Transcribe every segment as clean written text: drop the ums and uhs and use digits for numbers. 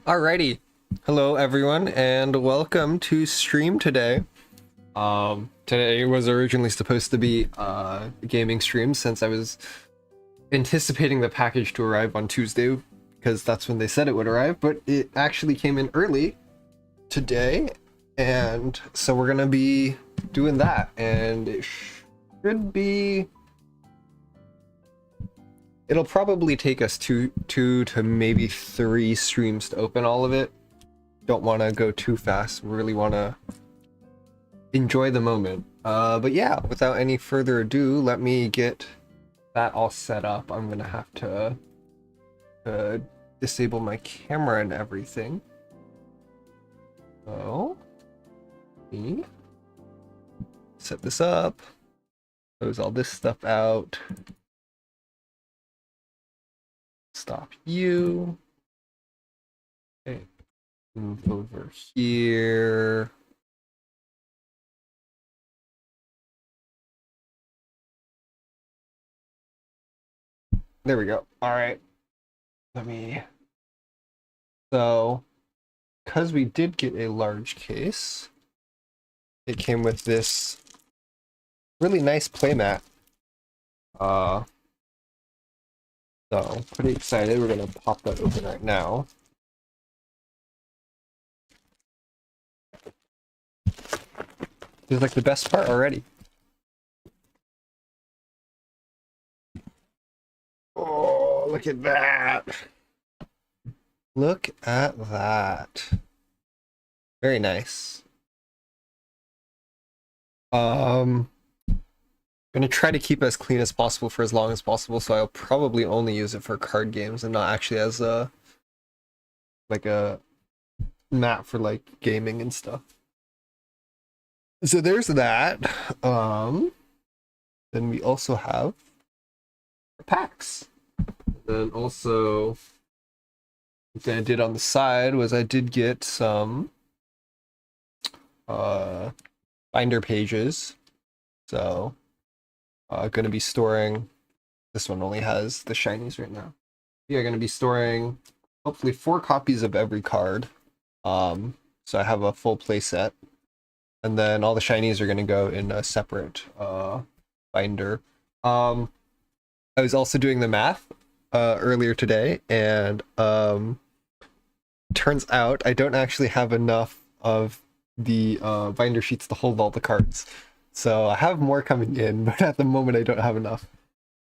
Alrighty. Hello everyone and welcome to stream today. Today was originally supposed to be a gaming stream since I was anticipating the package to arrive on Tuesday because that's when they said it would arrive, but it actually came in early today, and so we're gonna be doing that, and it should be... It'll probably take us two to maybe 3 streams to open all of it. Don't want to go too fast. Really want to enjoy the moment. But yeah, without any further ado, let me get that all set up. I'm gonna have to disable my camera and everything. So, let me set this up. Close all this stuff out. Stop you. Okay. Move over here. There we go. All right. So, because we did get a large case, it came with this really nice playmat. So, pretty excited. We're gonna pop that open right now. This is like the best part already. Oh, look at that. Look at that. Very nice. Gonna try to keep it as clean as possible for as long as possible, so I'll probably only use it for card games and not actually as a mat for like gaming and stuff. So there's that. Then we also have packs. Then also what I did on the side was I did get some binder pages. So gonna be storing, this one only has the shinies right now. Yeah, gonna be storing hopefully 4 copies of every card. So I have a full play set. And then all the shinies are gonna go in a separate binder. I was also doing the math earlier today, and turns out I don't actually have enough of the binder sheets to hold all the cards. So I have more coming in, but at the moment I don't have enough.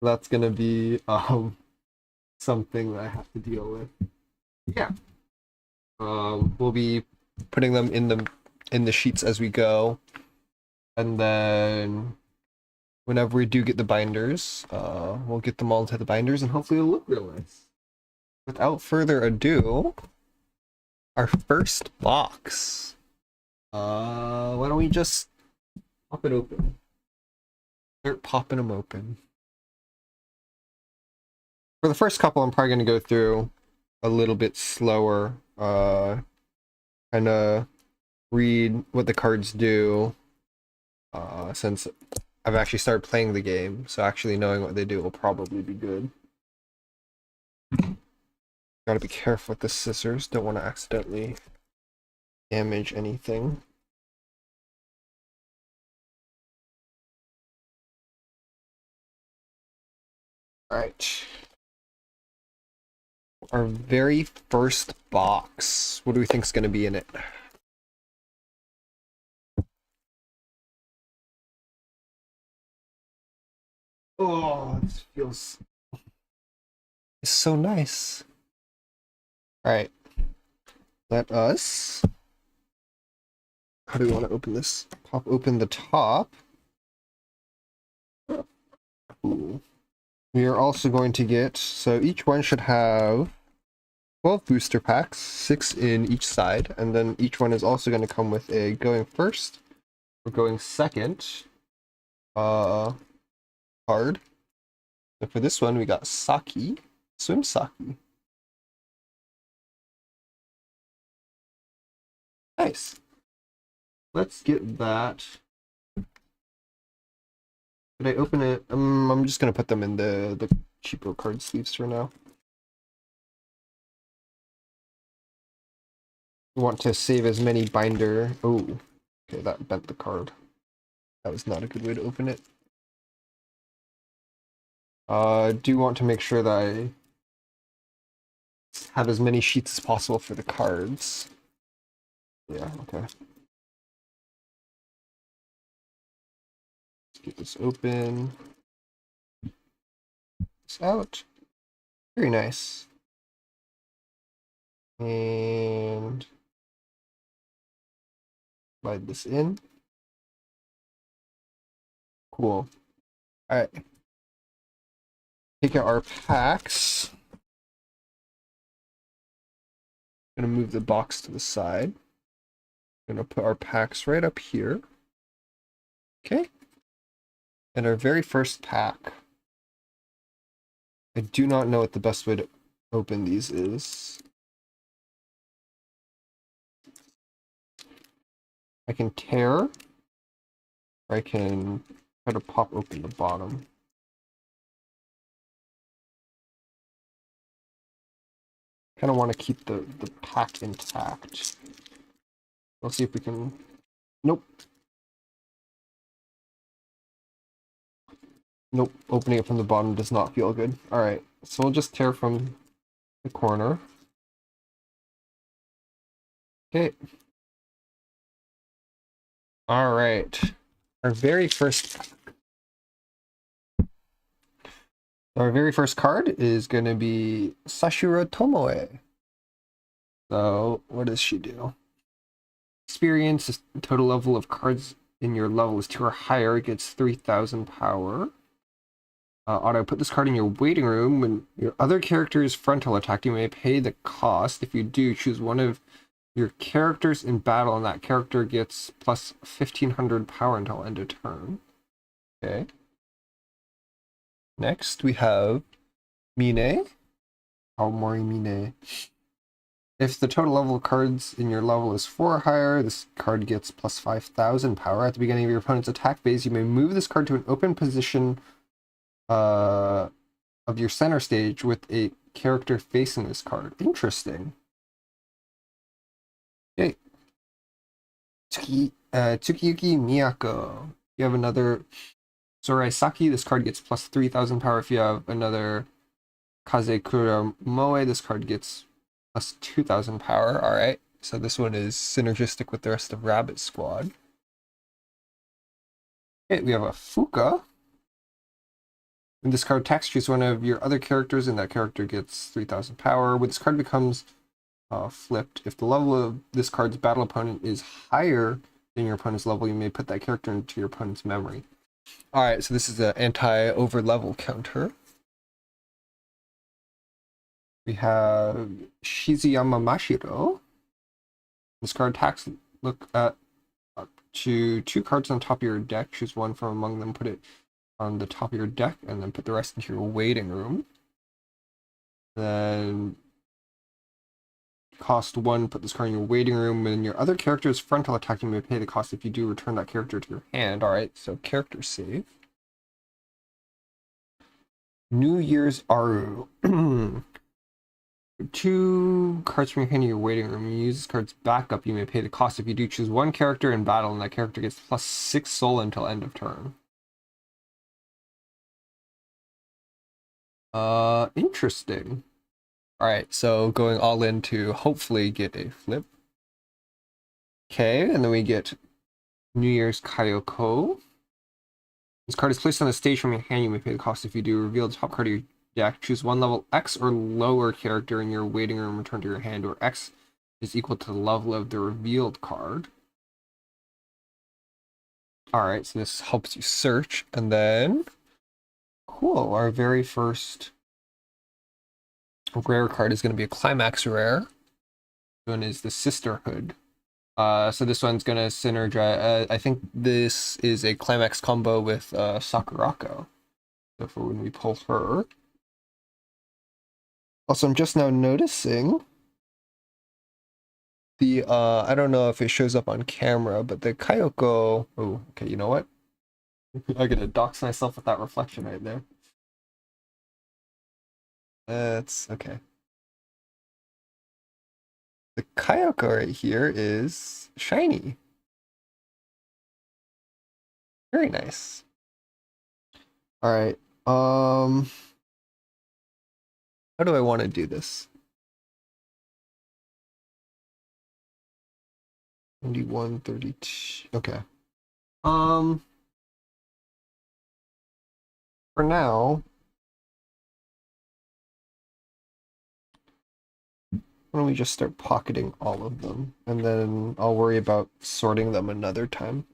That's gonna be something that I have to deal with. Yeah. We'll be putting them in the sheets as we go, and then whenever we do get the binders, we'll get them all into the binders, and hopefully it'll look real nice. Without further ado, our first box. Why don't we just pop it open? Start popping them open. For the first couple, I'm probably going to go through a little bit slower, kind of read what the cards do, since I've actually started playing the game, so actually knowing what they do will probably be good. Gotta be careful with the scissors, don't want to accidentally damage anything. Alright. Our very first box. What do we think is going to be in it? Oh, this feels... It's so nice. Alright. Let us... How do we want to open this? Pop open the top. Ooh. We are also going to get, so each one should have 12 booster packs, 6 in each side, and then each one is also going to come with a going first or going second card. So for this one, we got Saki, Swim Saki. Nice. Let's get that. Did I open it? I'm just gonna put them in the cheaper card sleeves for now. We want to save as many binder. Oh, okay, that bent the card. That was not a good way to open it. Do want to make sure that I have as many sheets as possible for the cards. Yeah, okay. Let's get this open. This out. Very nice. And slide this in. Cool. All right. Take out our packs. Gonna move the box to the side. Gonna put our packs right up here. Okay. And our very first pack. I do not know what the best way to open these is. I can tear, or I can try to pop open the bottom. Kind of want to keep the pack intact. Let's see if we can. Nope. Nope. Opening it from the bottom does not feel good. All right. So we'll just tear from the corner. Okay. All right. Our very first card is going to be Sashura Tomoe. So what does she do? Experience, the total level of cards in your level is 2 or higher. It gets 3,000 power. Auto, put this card in your waiting room. When your other character's frontal attack, you may pay the cost. If you do, choose one of your characters in battle, and that character gets plus 1,500 power until end of turn. Okay. Next, we have Mine. Aomori Mine. If the total level of cards in your level is 4 or higher, this card gets plus 5,000 power. At the beginning of your opponent's attack phase, you may move this card to an open position of your center stage with a character facing this card. Interesting. Okay. Tsukiyuki Miyako. You have another Soraisaki. This card gets plus 3,000 power. If you have another Kazekura Moe, this card gets plus 2,000 power. All right. So this one is synergistic with the rest of Rabbit Squad. Okay, we have a Fuka. When this card attacks, choose one of your other characters, and that character gets 3,000 power. When this card becomes flipped, if the level of this card's battle opponent is higher than your opponent's level, you may put that character into your opponent's memory. All right, so this is an anti-over level counter. We have Shizuyama Mashiro. This card attacks. Look at up to 2 cards on top of your deck. Choose one from among them, put it on the top of your deck, and then put the rest into your waiting room. Then cost 1, put this card in your waiting room, and your other character's frontal attack, you may pay the cost. If you do, return that character to your hand. Alright, so character save. New Year's Aru. 2 cards from your hand in your waiting room. You use this card's backup, you may pay the cost. If you do, choose one character in battle, and that character gets plus 6 soul until end of turn. Interesting. Alright, so going all in to hopefully get a flip. Okay, and then we get New Year's Kayoko. This card is placed on the stage from your hand. You may pay the cost. If you do, reveal the top card of your deck. Choose one level X or lower character in your waiting room, return to your hand, or X is equal to the level of the revealed card. Alright, so this helps you search, and then cool, our very first rare card is going to be a climax rare. This one is the Sisterhood. So this one's going to synergize. I think this is a climax combo with Sakurako. So for when we pull her. Also, I'm just now noticing the, I don't know if it shows up on camera, but the Kayoko. Oh, okay, you know what? I'm going to dox myself with that reflection right there. That's okay. The Kyoko right here is shiny. Very nice. All right. How do I want to do this? 91, 32. Okay. For now, why don't we just start pocketing all of them, and then I'll worry about sorting them another time.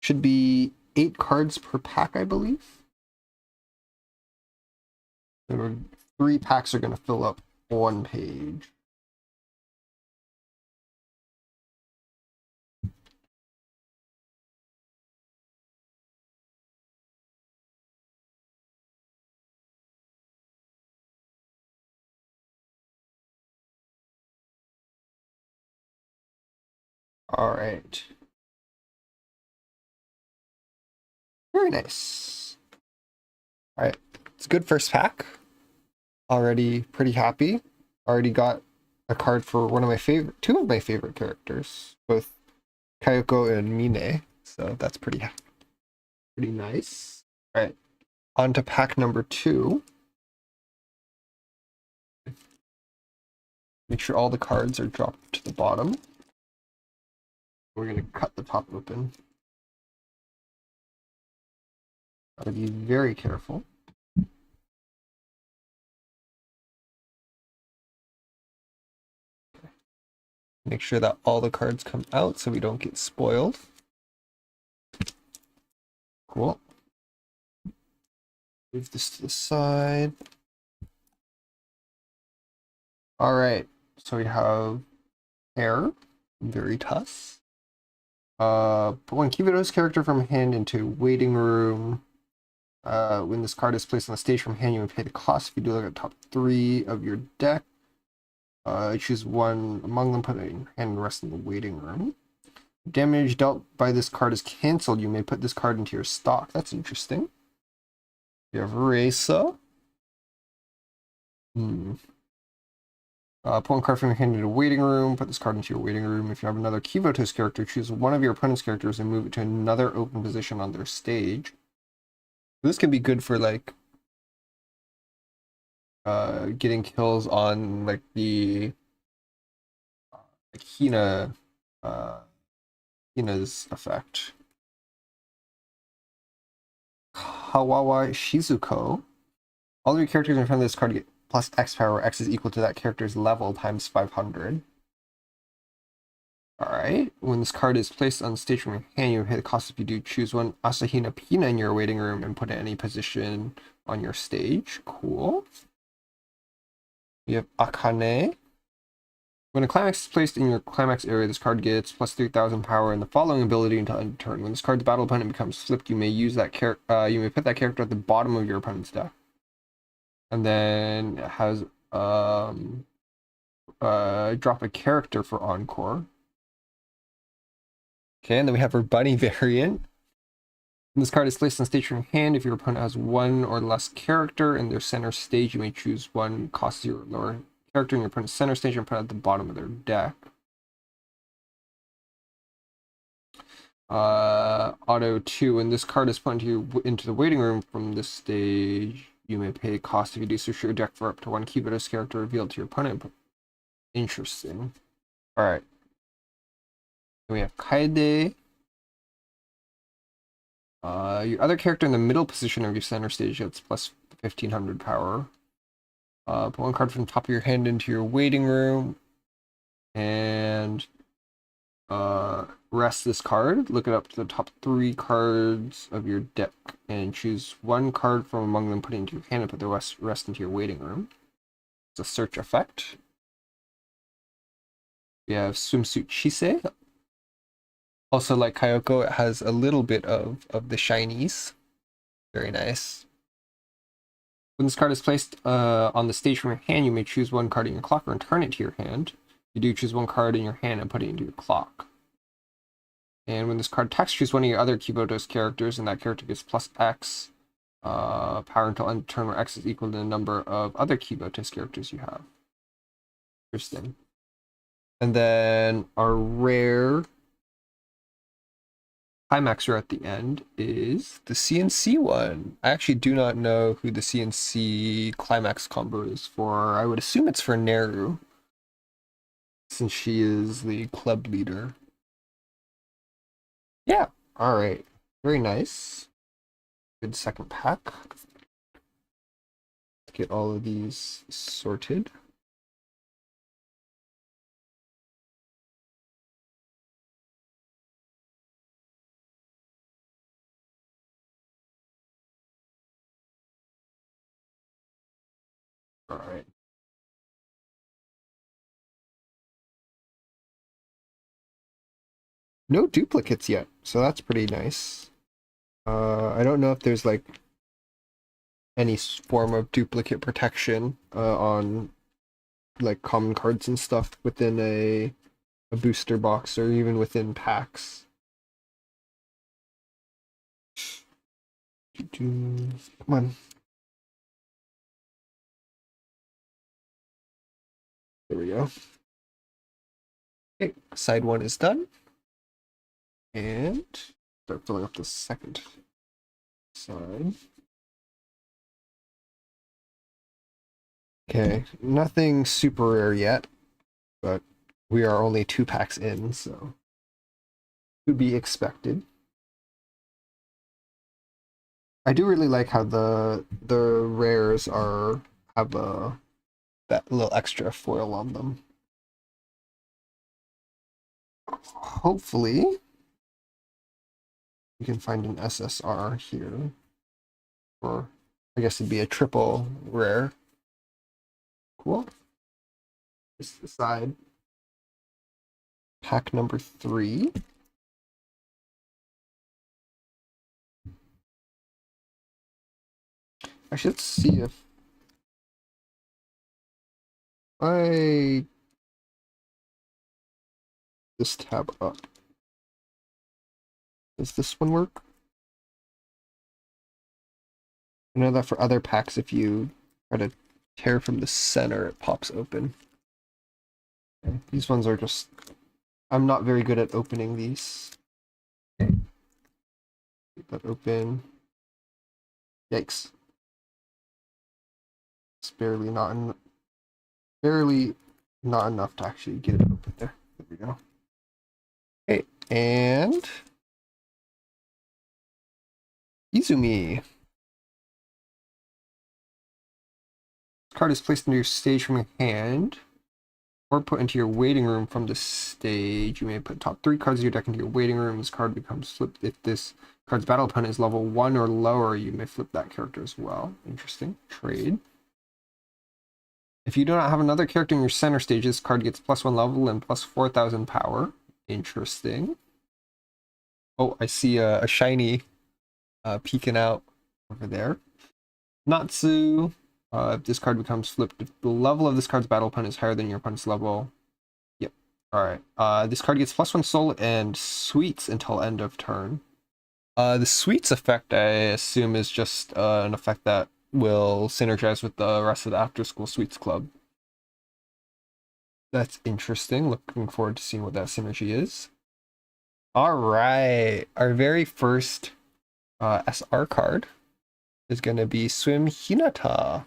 Should be 8 cards per pack, I believe. There 3 packs are going to fill up 1 page. All right. Very nice. All right. It's a good first pack. Already pretty happy. Already got a card for two of my favorite characters, both Kyoko and Mine. So that's pretty nice. All right. On to pack number 2. Make sure all the cards are dropped to the bottom. We're going to cut the top open. Gotta be very careful. Okay. Make sure that all the cards come out so we don't get spoiled. Cool. Move this to the side. All right, so we have Air, Veritas. Put 1 Kibito's character from hand into waiting room. When this card is placed on the stage from hand, you may pay the cost. If you do look at top 3 of your deck, choose 1 among them, put it in your hand, and the rest in the waiting room. Damage dealt by this card is cancelled. You may put this card into your stock. That's interesting. You have Reza. Put 1 card from your hand into a waiting room. Put this card into your waiting room. If you have another Kivoto's character, choose 1 of your opponent's characters and move it to another open position on their stage. This can be good for like getting kills on like the like Hina's effect. Kawawa Shizuko. All of your characters in front of this card get plus X power, where X is equal to that character's level times 500. Alright, when this card is placed on the stage from your hand, you pay the cost if you do choose 1 Asahina Pina in your waiting room and put it in any position on your stage. Cool. We have Akane. When a climax is placed in your climax area, this card gets plus 3,000 power and the following ability until end of turn. When this card's battle opponent becomes flipped, you may use that you may put that character at the bottom of your opponent's deck. And then it has drop a character for Encore. Okay, and then we have our bunny variant. When this card is placed on stage from your hand, if your opponent has 1 or less character in their center stage, you may choose 1 cost 0 or lower character in your opponent's center stage and put it at the bottom of their deck. Auto 2, when this card is put into the waiting room from this stage, you may pay cost if you do search your deck for up to 1 Kibito's character revealed to your opponent. Interesting. Alright. Then we have Kaede. Your other character in the middle position of your center stage gets plus 1,500 power. Put 1 card from the top of your hand into your waiting room. And rest this card. Look it up to the top 3 cards of your deck and choose 1 card from among them, put it into your hand and put the rest into your waiting room. It's a search effect. We have Swimsuit Chise. Also, like Kyoko, it has a little bit of the shinies. Very nice. When this card is placed on the stage from your hand, you may choose 1 card in your clock or return it to your hand. You do choose 1 card in your hand and put it into your clock. And when this card attacks, choose 1 of your other Kiboto's characters, and that character gets plus X power until end of turn, where X is equal to the number of other Kiboto's characters you have. Interesting. And then our rare climaxer at the end is the CNC one. I actually do not know who the CNC climax combo is for. I would assume it's for Neru, since she is the club leader. Yeah, all right. Very nice. Good second pack. Let's get all of these sorted. All right. No duplicates yet, so that's pretty nice. I don't know if there's like any form of duplicate protection on like common cards and stuff within a booster box or even within packs. Come on. There we go. Okay, side one is done. And start filling up the second side. Okay, nothing super rare yet, but we are only 2 packs in, so to be expected. I do really like how the rares have that little extra foil on them. Hopefully, we can find an SSR here, or I guess it'd be a triple rare. Cool. This is the side. Pack number 3. Actually, let's see if I this tab up. Does this one work? I know that for other packs, if you try to tear from the center, it pops open. Okay. These ones are just... I'm not very good at opening these. Okay. Get that open. Yikes. It's barely not enough to actually get it open there. There we go. Okay, and Izumi. This card is placed into your stage from your hand, or put into your waiting room from the stage. You may put top 3 cards of your deck into your waiting room. This card becomes flipped. If this card's battle opponent is level 1 or lower, you may flip that character as well. Interesting. Trade. If you do not have another character in your center stage, this card gets +1 level and plus 4,000 power. Interesting. Oh, I see a shiny peeking out over there. Natsu. If this card becomes flipped, if the level of this card's battle opponent is higher than your opponent's level. Yep. Alright. This card gets +1 soul and sweets until end of turn. The sweets effect, I assume, is just an effect that will synergize with the rest of the After School Sweets Club. That's interesting. Looking forward to seeing what that synergy is. Alright. Our very first SR card is going to be Swim Hinata.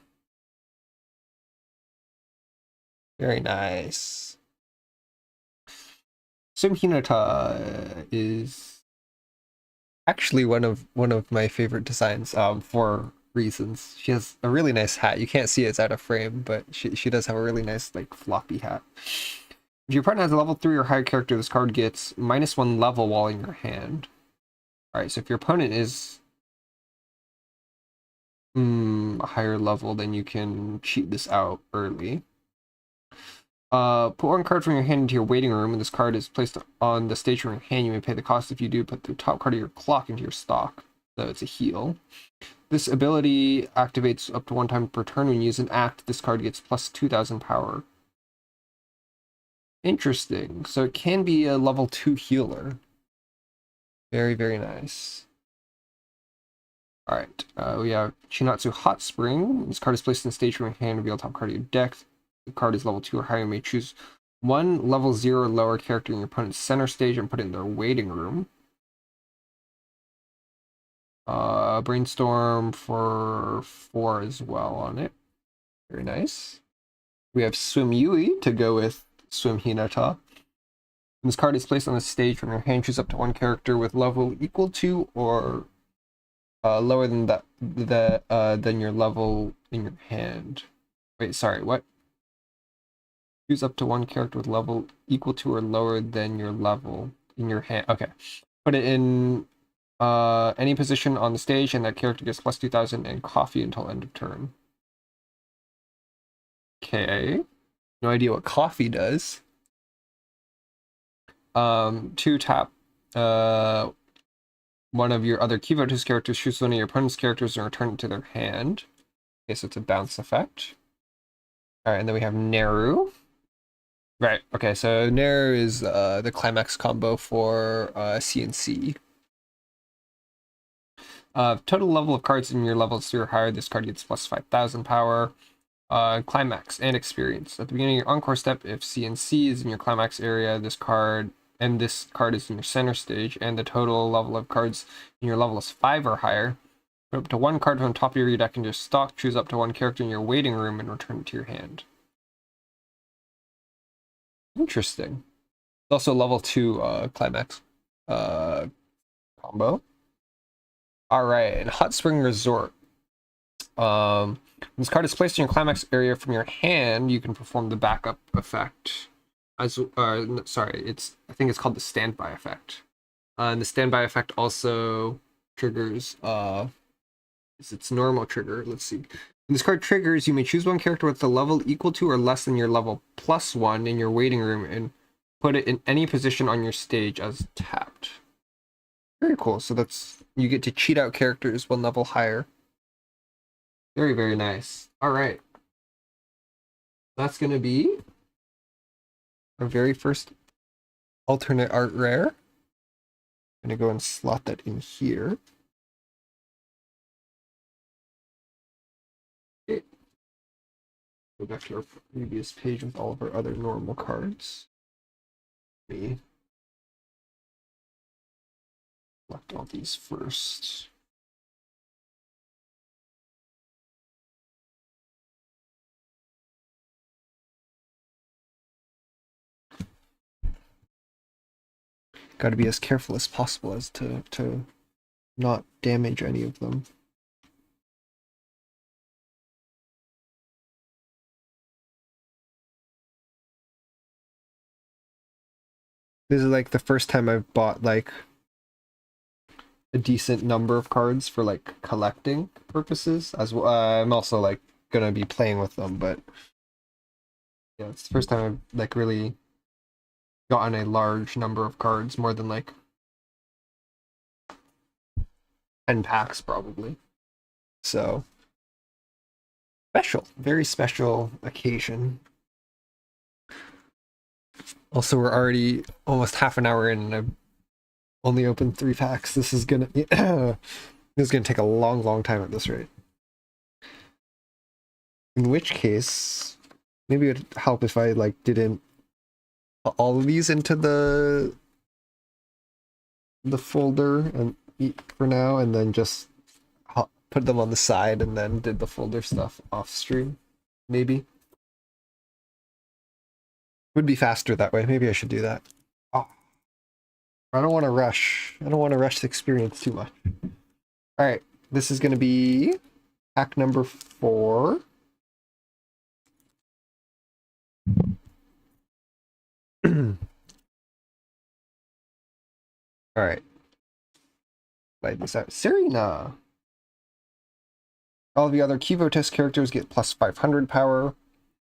Very nice. Swim Hinata is actually one of my favorite designs for reasons. She has a really nice hat. You can't see it's out of frame, but she does have a really nice like floppy hat. If your partner has a level 3 or higher character, this card gets -1 level while in your hand. Alright, so if your opponent is a higher level, then you can cheat this out early. Put 1 card from your hand into your waiting room. When this card is placed on the stage from your hand, you may pay the cost. If you do, put the top card of your clock into your stock. So it's a heal. This ability activates up to 1 time per turn. When you use an act, this card gets plus 2,000 power. Interesting. So it can be a level 2 healer. Very, very nice. Alright, we have Chinatsu Hot Spring. This card is placed in the stage from your hand, reveal top card of your deck. the card is level 2 or higher, you may choose one level 0 or lower character in your opponent's center stage and put it in their waiting room. Brainstorm for 4 as well on it. Very nice. We have Swim Yui to go with Swim Hinata. When this card is placed on the stage from your hand, choose up to one character with level equal to or lower than than your level in your hand. Wait, sorry, what? Choose up to one character with level equal to or lower than your level in your hand. Okay. Put it in any position on the stage, and that character gets plus 2,000 and coffee until end of turn. Okay. No idea what coffee does. 2 tap one of your other Kivoto's characters, choose one of your opponent's characters and return it to their hand. Okay, so it's a bounce effect. Alright, and then we have Neru. Right, okay, so Neru is the climax combo for CNC. Total level of cards in your level 3 or higher, this card gets plus 5,000 power. Climax and experience. At the beginning of your encore step, if CNC is in your climax area, this card is in your center stage, and the total level of cards in your level is 5 or higher, put up to one card from the top of your deck in your stock, choose up to one character in your waiting room, and return it to your hand. Interesting. Also level 2 climax combo. Alright, and Hot Spring Resort. When this card is placed in your climax area from your hand, you can perform the backup effect. Sorry, I think it's called the standby effect. And the standby effect also triggers is its normal trigger. Let's see. When this card triggers, you may choose one character with a level equal to or less than your level +1 in your waiting room and put it in any position on your stage as tapped. Very cool. So that's, you get to cheat out characters 1 level higher. Very, very nice. All right. That's going to be our very first alternate art rare. I'm going to go and slot that in here. Okay. Go back to our previous page with all of our other normal cards. Me select all these first. Got to be as careful as possible as to not damage any of them. This is like the first time I've bought like a decent number of cards for like collecting purposes as well. I'm also like gonna be playing with them, but yeah, it's the first time I've like really gotten a large number of cards, more than like 10 packs probably. So special, very special occasion. Also, we're already almost half an hour in and I've only opened 3 packs. This is gonna this is gonna take a long time at this rate. In which case, maybe it would help if I like didn't put all of these into the folder and for now, and then just put them on the side and then did the folder stuff off stream. Maybe would be faster that way. Maybe I should do that. Oh, I don't want to rush. I don't want to rush the experience too much. All right, this is going to be pack number 4. All right. Light this out. Serena. All the other Kivotes characters get plus 500 power.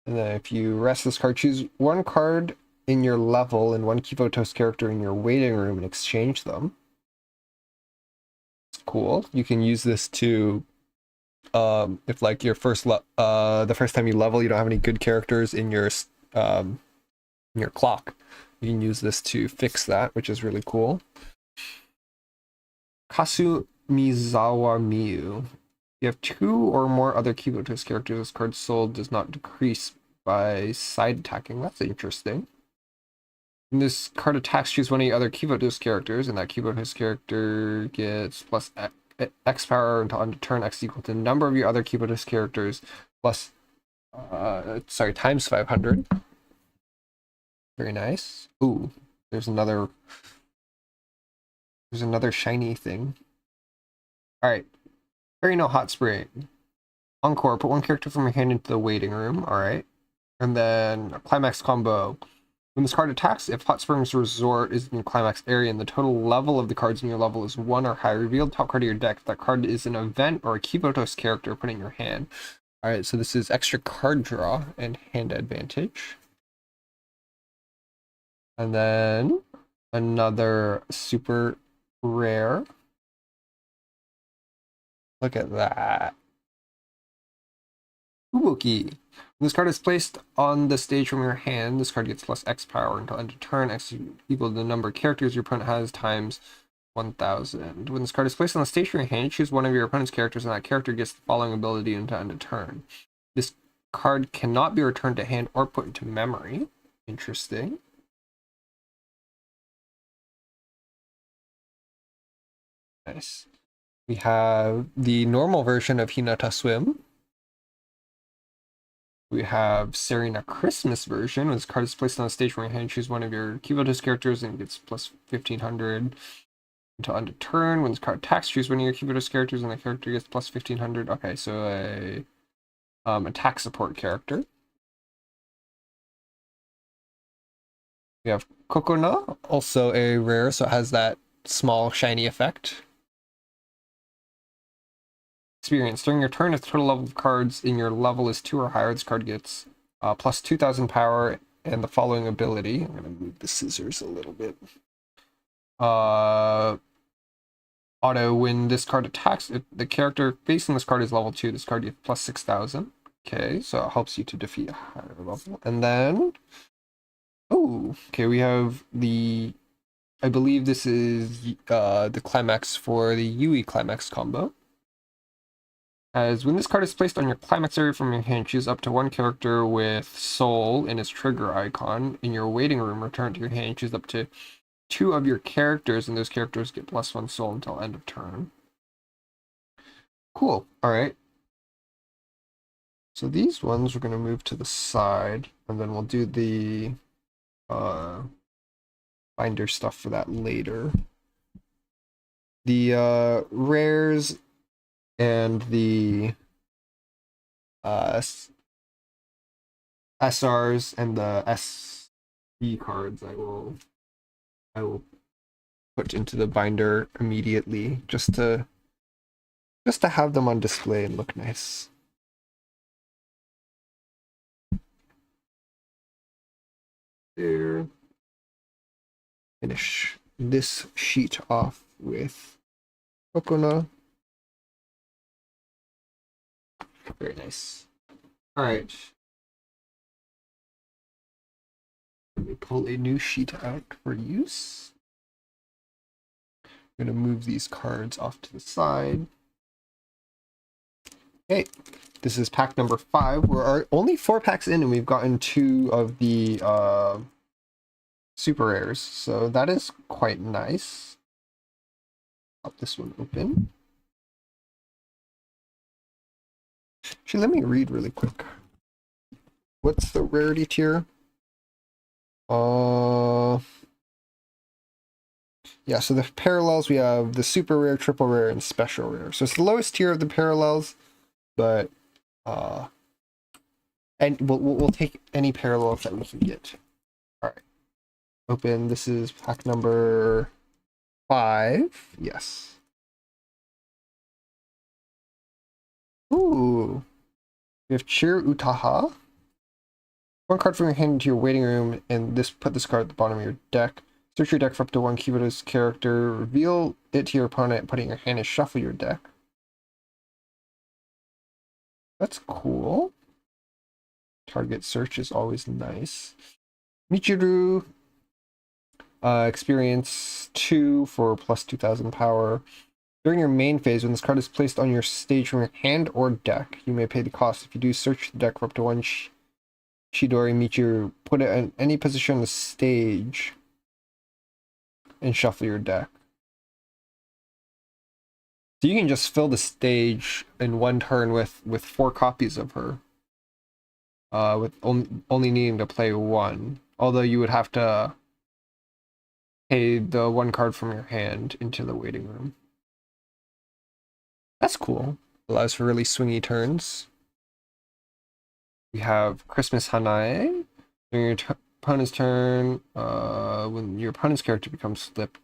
And then if you rest this card, choose one card in your level and one Kivotos character in your waiting room and exchange them. It's cool. You can use this to, if like your the first time you level, you don't have any good characters in your clock. You can use this to fix that, which is really cool. Kasumizawa Miyu. You have 2 or more other Kivotos characters. This card sold does not decrease by side attacking. That's interesting. When this card attacks, choose one of your other Keyvotos characters, and that Keyvotos character gets plus X power until end of turn. X equal to the number of your other Keyvotos characters plus, times 500. Very nice. Ooh, there's another shiny thing. All right, Fairy Note Hot Spring. Encore, put one character from your hand into the waiting room. All right, and then a Climax combo. When this card attacks, if Hot Springs Resort is in your Climax area and the total level of the cards in your level is 1 or higher, reveal the top card of your deck. If that card is an event or a Keyvotos character, put it in your hand. All right, so this is extra card draw and hand advantage. And then another super rare. Look at that. Ubuki. When this card is placed on the stage from your hand, this card gets plus X power until end of turn. X equal to the number of characters your opponent has times 1000. When this card is placed on the stage from your hand, choose one of your opponent's characters, and that character gets the following ability until end of turn. This card cannot be returned to hand or put into memory. Interesting. Nice. We have the normal version of Hinata Swim. We have Serena Christmas version. When this card is placed on the stage from your hand, choose one of your Keyvotos characters and it gets plus 1500 until end of turn. When this card attacks, choose one of your Keyvotos characters and the character gets plus 1500. Okay, so a attack support character. We have Kokona, also a rare, so it has that small shiny effect. Experience. During your turn, if the total level of cards in your level is 2 or higher, this card gets plus 2000 power and the following ability. I'm going to move the scissors a little bit. Auto, when this card attacks, if the character facing this card is level 2, this card gets plus 6000. Okay, so it helps you to defeat a higher level. And then, we have the, I believe this is the climax for the Yui climax combo. As when this card is placed on your climax area from your hand, choose up to one character with soul in its trigger icon. In your waiting room, return to your hand, choose up to 2 of your characters, and those characters get plus 1 soul until end of turn. Cool. All right. So these ones we're going to move to the side, and then we'll do the binder stuff for that later. The rares and the SRs and the SD cards I will put into the binder immediately just to have them on display and look nice. There. Finish this sheet off with Kokona. Very nice. All right. Let me pull a new sheet out for use. I'm going to move these cards off to the side. Okay, this is pack number 5. We're only 4 packs in and we've gotten 2 of the super rares, so that is quite nice. Pop this one open. Actually, let me read really quick. What's the rarity tier? Yeah, so the parallels, we have the super rare, triple rare, and special rare. So it's the lowest tier of the parallels, but and we'll take any parallels that we can get. All right, open. This is pack number 5. Yes. Ooh, we have Cheer Utaha. One card from your hand into your waiting room, and put this card at the bottom of your deck. Search your deck for up to 1 Keyvotos character. Reveal it to your opponent, put it in your hand, and shuffle your deck. That's cool. Target search is always nice. Michiru. Experience 2 for plus 2000 power. During your main phase, when this card is placed on your stage from your hand or deck, you may pay the cost. If you do, search the deck for up to 1 Chidori meet you, put it in any position on the stage, and shuffle your deck. So you can just fill the stage in one turn with 4 copies of her. With only needing to play 1. Although you would have to pay the 1 card from your hand into the waiting room. That's cool. Allows for really swingy turns. We have Christmas Hanae. During your opponent's turn, when your opponent's character becomes flipped,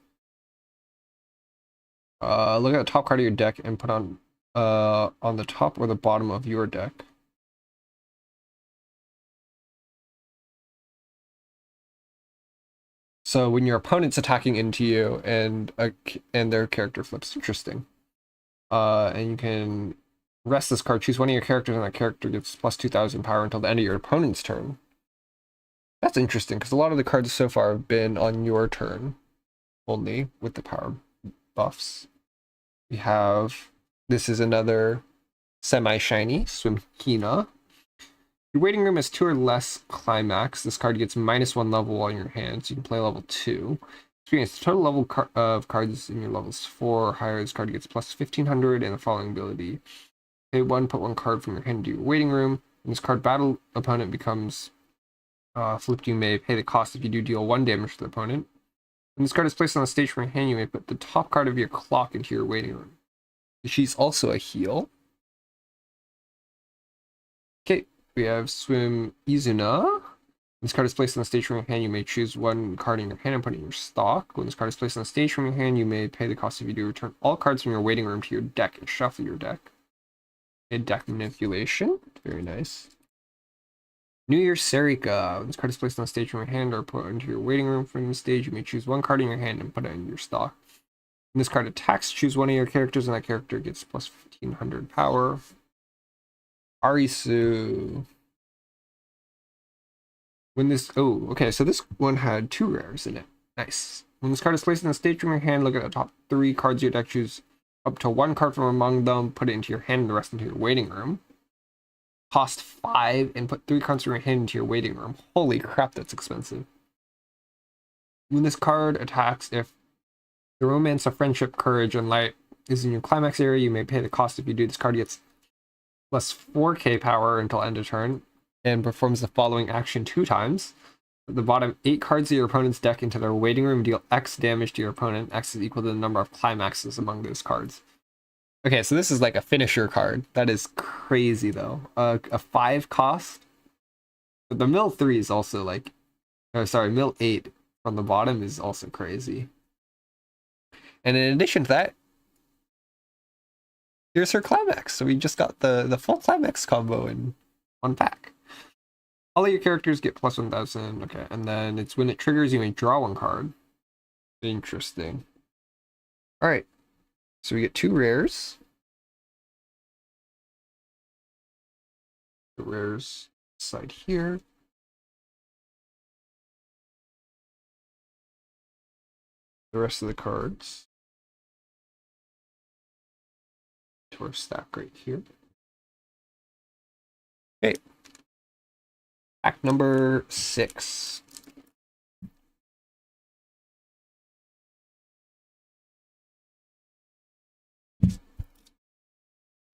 look at the top card of your deck and put on the top or the bottom of your deck. So when your opponent's attacking into you and their character flips, interesting. And you can rest this card, choose one of your characters, and that character gets plus 2,000 power until the end of your opponent's turn. That's interesting, because a lot of the cards so far have been on your turn only with the power buffs. We have, this is another semi-shiny, Swim Hina. Your waiting room has 2 or less climax. This card gets -1 level on your hand, so you can play level 2. Experience the total level of cards in your levels 4 or higher. This card gets plus 1,500 and the following ability. Pay 1, put 1 card from your hand into your waiting room. When this card battle opponent becomes flipped, you may pay the cost if you do deal 1 damage to the opponent. When this card is placed on the stage from your hand, you may put the top card of your clock into your waiting room. She's also a heal. Okay, we have Swim Izuna. When this card is placed on the stage from your hand, you may choose 1 card in your hand and put it in your stock. When this card is placed on the stage from your hand, you may pay the cost if you do return all cards from your waiting room to your deck and shuffle your deck. A deck manipulation. Very nice. New Year Serika. When this card is placed on the stage from your hand or put into your waiting room from the stage, you may choose 1 card in your hand and put it in your stock. When this card attacks, choose one of your characters, and that character gets plus 1,500 power. Arisu. When this, oh, okay, so this one had 2 rares in it. Nice. When this card is placed on the stage from your hand, look at the top 3 cards of your deck, choose up to 1 card from among them, put it into your hand, and the rest into your waiting room. Cost 5, and put 3 cards from your hand into your waiting room. Holy crap, that's expensive. When this card attacks, if the Romance of Friendship, Courage, and Light is in your climax area, you may pay the cost if you do. This card gets plus 4k power until end of turn, and performs the following action 2 times. Put the bottom 8 cards of your opponent's deck into their waiting room, deal X damage to your opponent. X is equal to the number of climaxes among those cards. Okay, so this is like a finisher card. That is crazy, though. A 5 cost. But the mill 3 is also like... Oh, sorry, mill 8 on the bottom is also crazy. And in addition to that, here's her climax. So we just got the full climax combo in 1 pack. All of your characters get plus 1,000. Okay, and then it's when it triggers, you may draw 1 card. Interesting. All right, so we get 2 rares. The rares side here. The rest of the cards to our stack right here. Okay. Pack number 6.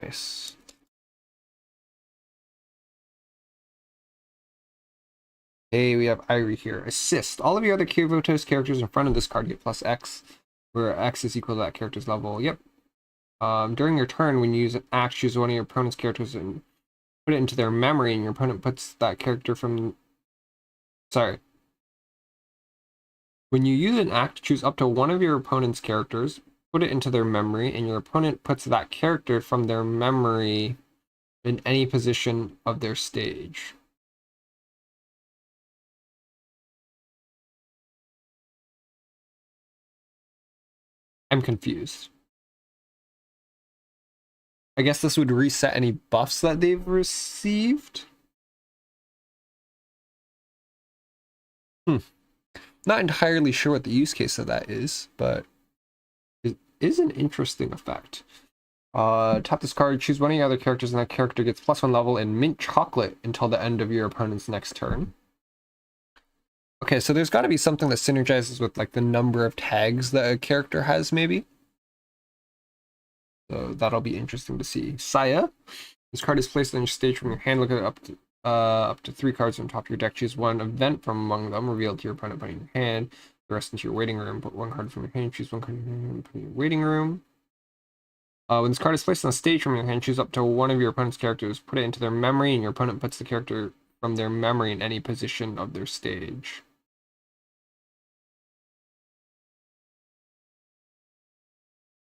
Nice. Hey, we have Irie here. Assist. All of your other Kirvotos characters in front of this card get plus X, where X is equal to that character's level. Yep. During your turn, when you use an axe, choose one of your opponent's characters and put it into their memory, and your opponent puts that character from... Sorry. When you use an act, choose up to 1 of your opponent's characters, put it into their memory, and your opponent puts that character from their memory in any position of their stage. I'm confused. I guess this would reset any buffs that they've received. Not entirely sure what the use case of that is, but it is an interesting effect. Tap this card, choose one of your other characters, and that character gets +1 level in mint chocolate until the end of your opponent's next turn. Okay, so there's got to be something that synergizes with like the number of tags that a character has, maybe. So that'll be interesting to see. Saya. This card is placed on your stage from your hand. Look at it up to 3 cards on top of your deck. Choose one event from among them. Reveal it to your opponent, put it in your hand. The rest into your waiting room. Put 1 card from your hand. Choose 1 card from your hand. Put it in your waiting room. When this card is placed on the stage from your hand, choose up to one of your opponent's characters. Put it into their memory, and your opponent puts the character from their memory in any position of their stage.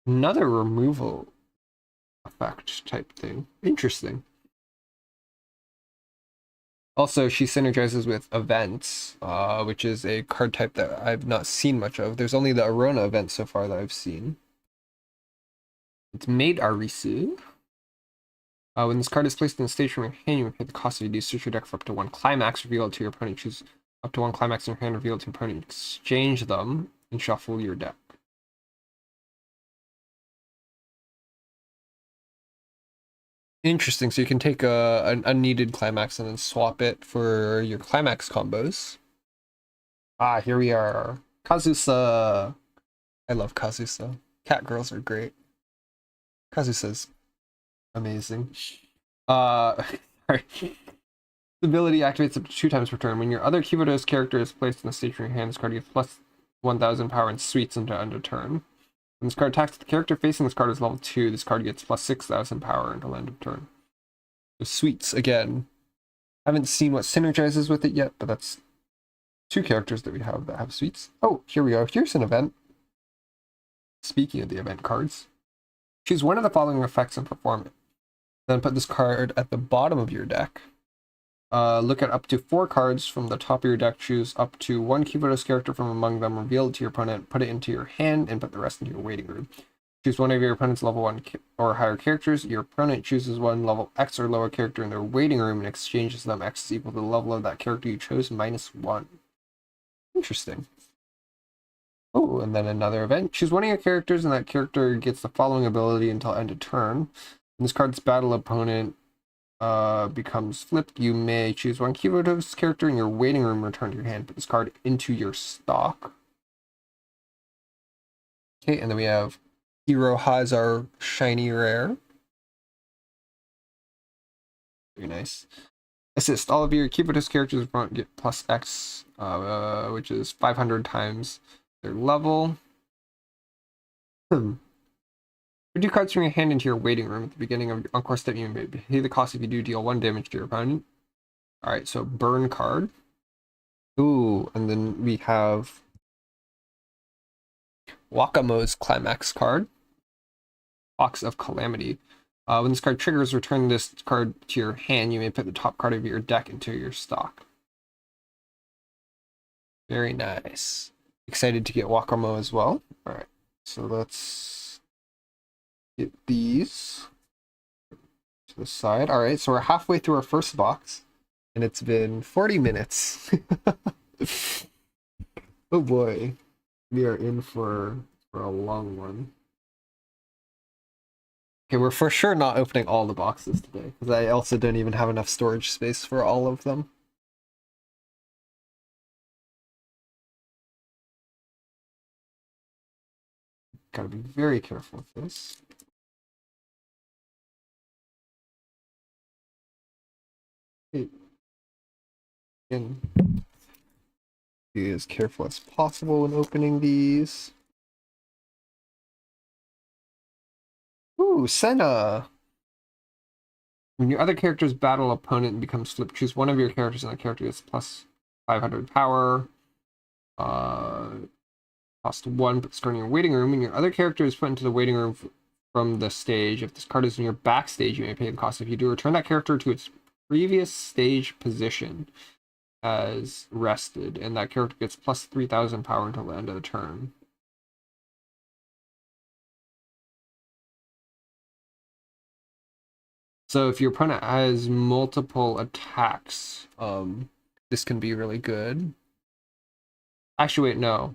Another removal effect type thing. Interesting. Also, she synergizes with events, which is a card type that I've not seen much of. There's only the Arona event so far that I've seen. It's made Arisu. When this card is placed on the stage from your hand, you may pay the cost of you search your deck for up to 1 climax, reveal it to your opponent, choose up to 1 climax in your hand, reveal it to your opponent, exchange them, and shuffle your deck. Interesting, so you can take an unneeded climax and then swap it for your climax combos. Ah, here we are. Kazusa. I love Kazusa. Cat girls are great. Kazusa's amazing. Sorry. This ability activates up to 2 times per turn. When your other Kibodos character is placed in the stage from your hand, this card gets +1000 power and sweeps into end of turn. When this card attacks, the character facing this card is level 2. This card gets +6000 power until end of turn. So sweets again. Haven't seen what synergizes with it yet, but that's 2 characters that we have that have sweets. Oh, here we go. Here's an event. Speaking of the event cards, choose one of the following effects and perform it. Then put this card at the bottom of your deck. Look at up to 4 cards from the top of your deck. Choose up to 1 Kibodos character from among them. Reveal it to your opponent. Put it into your hand and put the rest into your waiting room. Choose one of your opponent's level 1 or higher characters. Your opponent chooses 1 level X or lower character in their waiting room and exchanges them. X is equal to the level of that character you chose -1. Interesting. Oh, and then another event. Choose one of your characters, and that character gets the following ability until end of turn. When this card's battle opponent becomes flipped, you may choose 1 Kibodos character in your waiting room, return to your hand, put this card into your stock. Okay, and then we have Hero has our shiny rare. Very nice. Assist. All of your Kibodos characters get +X, which is 500 times their level. Put 2 cards from your hand into your waiting room at the beginning of your encore step. You may pay the cost if you do deal 1 damage to your opponent. Alright, so burn card. Ooh, and then we have Wakamo's climax card. Box of Calamity. When this card triggers, return this card to your hand. You may put the top card of your deck into your stock. Very nice. Excited to get Wakamo as well. Alright, so let's get these to the side. Alright, so we're halfway through our first box, and it's been 40 minutes. Oh boy, we are in for a long one. Okay, we're for sure not opening all the boxes today, because I also don't even have enough storage space for all of them. Gotta be very careful with this. Okay. And be as careful as possible when opening these. Ooh, Senna! When your other character's battle opponent becomes flipped, choose one of your characters and that character gets +500 power. Cost 1, put this card in your waiting room. When your other character is put into the waiting room from the stage, if this card is in your backstage, you may pay the cost. If you do, return that character to its previous stage position as rested, and that character gets +3000 power until the end of the turn. So if your opponent has multiple attacks, this can be really good. Actually, wait, no.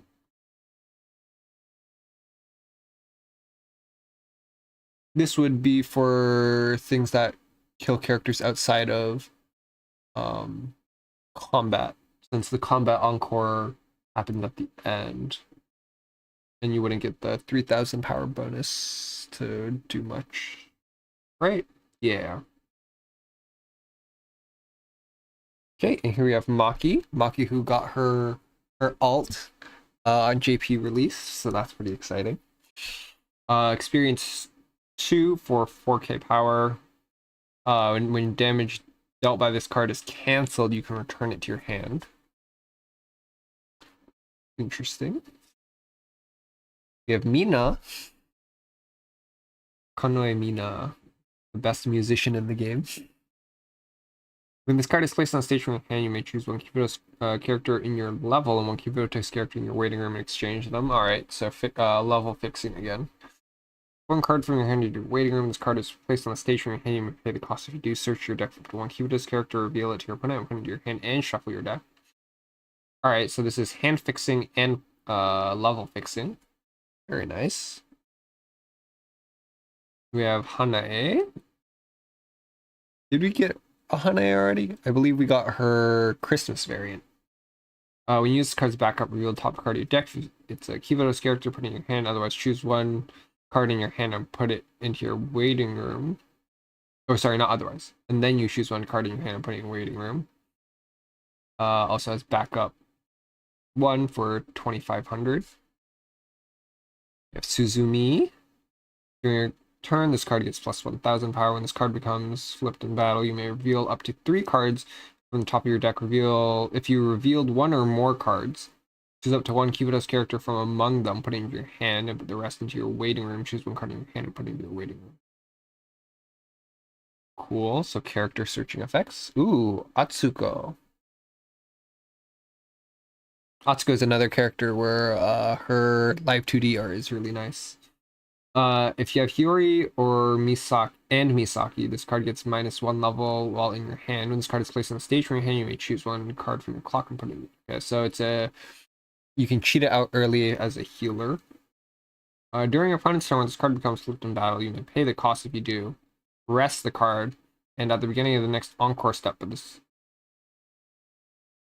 This would be for things that kill characters outside of combat, since the combat encore happened at the end, and you wouldn't get the 3,000 power bonus to do much. Right? Yeah. Okay, and here we have Maki who got her alt on JP release, so that's pretty exciting. Experience 2 for 4k power. When damage dealt by this card is cancelled, you can return it to your hand. Interesting. We have Mina. Konoe Mina, the best musician in the game. When this card is placed on stage from your hand, you may choose one Kiboto's character in your level and one Kiboto's character in your waiting room and exchange them. Alright, so level fixing again. One card from your hand in your waiting room. This card is placed on the stage from your hand. You may pay the cost if you do. Search your deck for one Kiboto's character, reveal it to your opponent, put it into your hand, and shuffle your deck. Alright, so this is hand fixing and level fixing. Very nice. We have Hanae. Did we get a Hanae already? I believe we got her Christmas variant. When you use this card's backup, reveal the top card of your deck. It's a Kiboto's character, put it in your hand. Otherwise, choose one card in your hand and put it into your waiting room. Oh, sorry, not otherwise. And then you choose one card in your hand and put it in your waiting room. Also has backup 1 for 2,500. We have Suzumi. During your turn, this card gets plus 1,000 power. When this card becomes flipped in battle, you may reveal up to 3 cards from the top of your deck. If you revealed 1 or more cards, choose up to 1 Kiboto's character from among them, put it in your hand, and put the rest into your waiting room. Choose 1 card in your hand and put it into your waiting room. Cool. So character searching effects. Ooh, Atsuko. Atsuko is another character where her live 2D art is really nice. If you have Hiyori or Misaki, this card gets -1 level while in your hand. When this card is placed on the stage from your hand, you may choose 1 card from your clock and put it in. Okay, so it's you can cheat it out early as a healer. During your opponent's turn, when this card becomes flipped in battle, you may pay the cost if you do. Rest the card, and at the beginning of the next encore step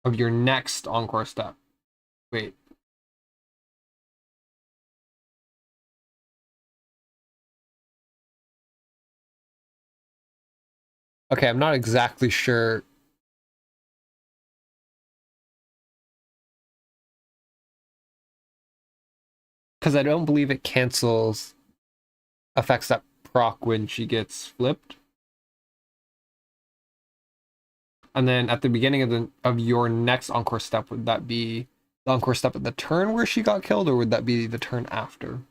of your next encore step. Wait. Okay, I'm not exactly sure. Because I don't believe it cancels effects that proc when she gets flipped. And then at the beginning of your next encore step, would that be the encore step at the turn where she got killed, or would that be the turn after?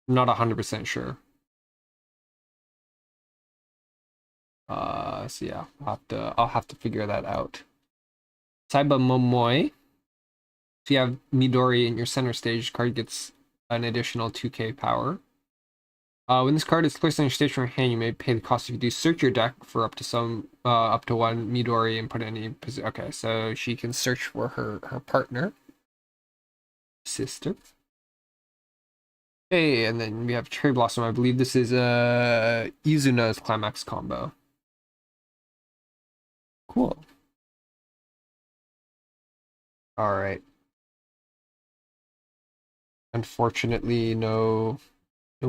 I'm not 100% sure. So yeah, I'll have to figure that out. Saiba Momoi. If you have Midori in your center stage, card gets an additional 2k power. When this card is placed on your stage from your hand, you may pay the cost if you do. Search your deck for up to 1 Midori and put it in any position. Okay, so she can search for her partner, sister. Okay, and then we have Cherry Blossom. I believe this is Izuna's climax combo. Cool. All right. Unfortunately, no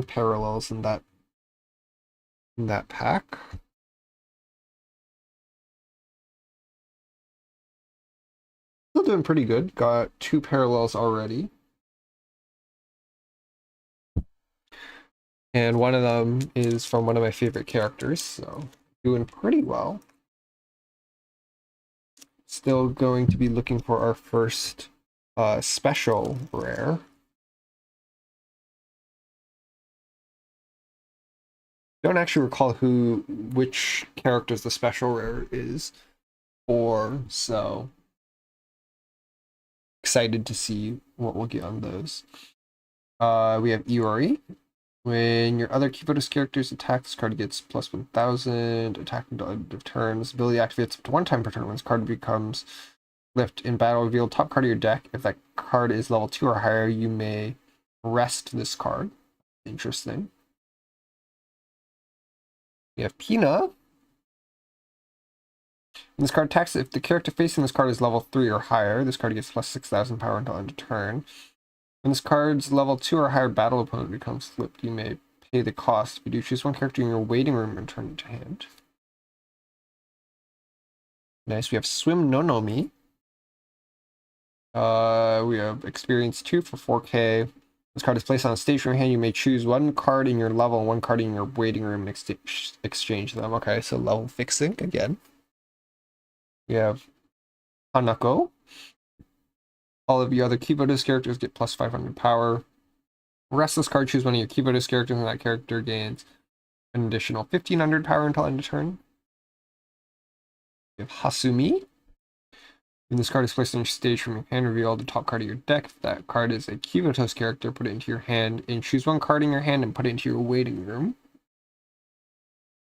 parallels in that pack. Still doing pretty good. Got 2 parallels already. And one of them is from one of my favorite characters, so doing pretty well. Still going to be looking for our first special rare. Don't actually recall which characters the special rare is for, so excited to see what we'll get on those. We have Iori. When your other Kiboto's characters attack, this card gets plus 1,000, attack until end of turn. This ability activates up to 1 time per turn. When this card becomes flipped in battle, reveal top card of your deck. If that card is level 2 or higher, you may rest this card. Interesting. We have Pina. When this card attacks, if the character facing this card is level 3 or higher, this card gets plus 6,000 power until end of turn. When this card's level 2 or higher battle opponent becomes flipped, you may pay the cost. If you do, choose one character in your waiting room and turn it to hand. Nice. We have Swim Nonomi. We have Experience 2 for 4K. This card is placed on a stage from your hand. You may choose one card in your level and one card in your waiting room and exchange them. Okay, so level fixing again. We have Hanako. All of your other Keyboardist characters get plus 500 power. Restless card, choose one of your Keyboardist characters, and that character gains an additional 1500 power until end of turn. We have Hasumi. When this card is placed on your stage from your hand, reveal the top card of your deck. If that card is a Keyboardist character, put it into your hand, and choose one card in your hand and put it into your waiting room.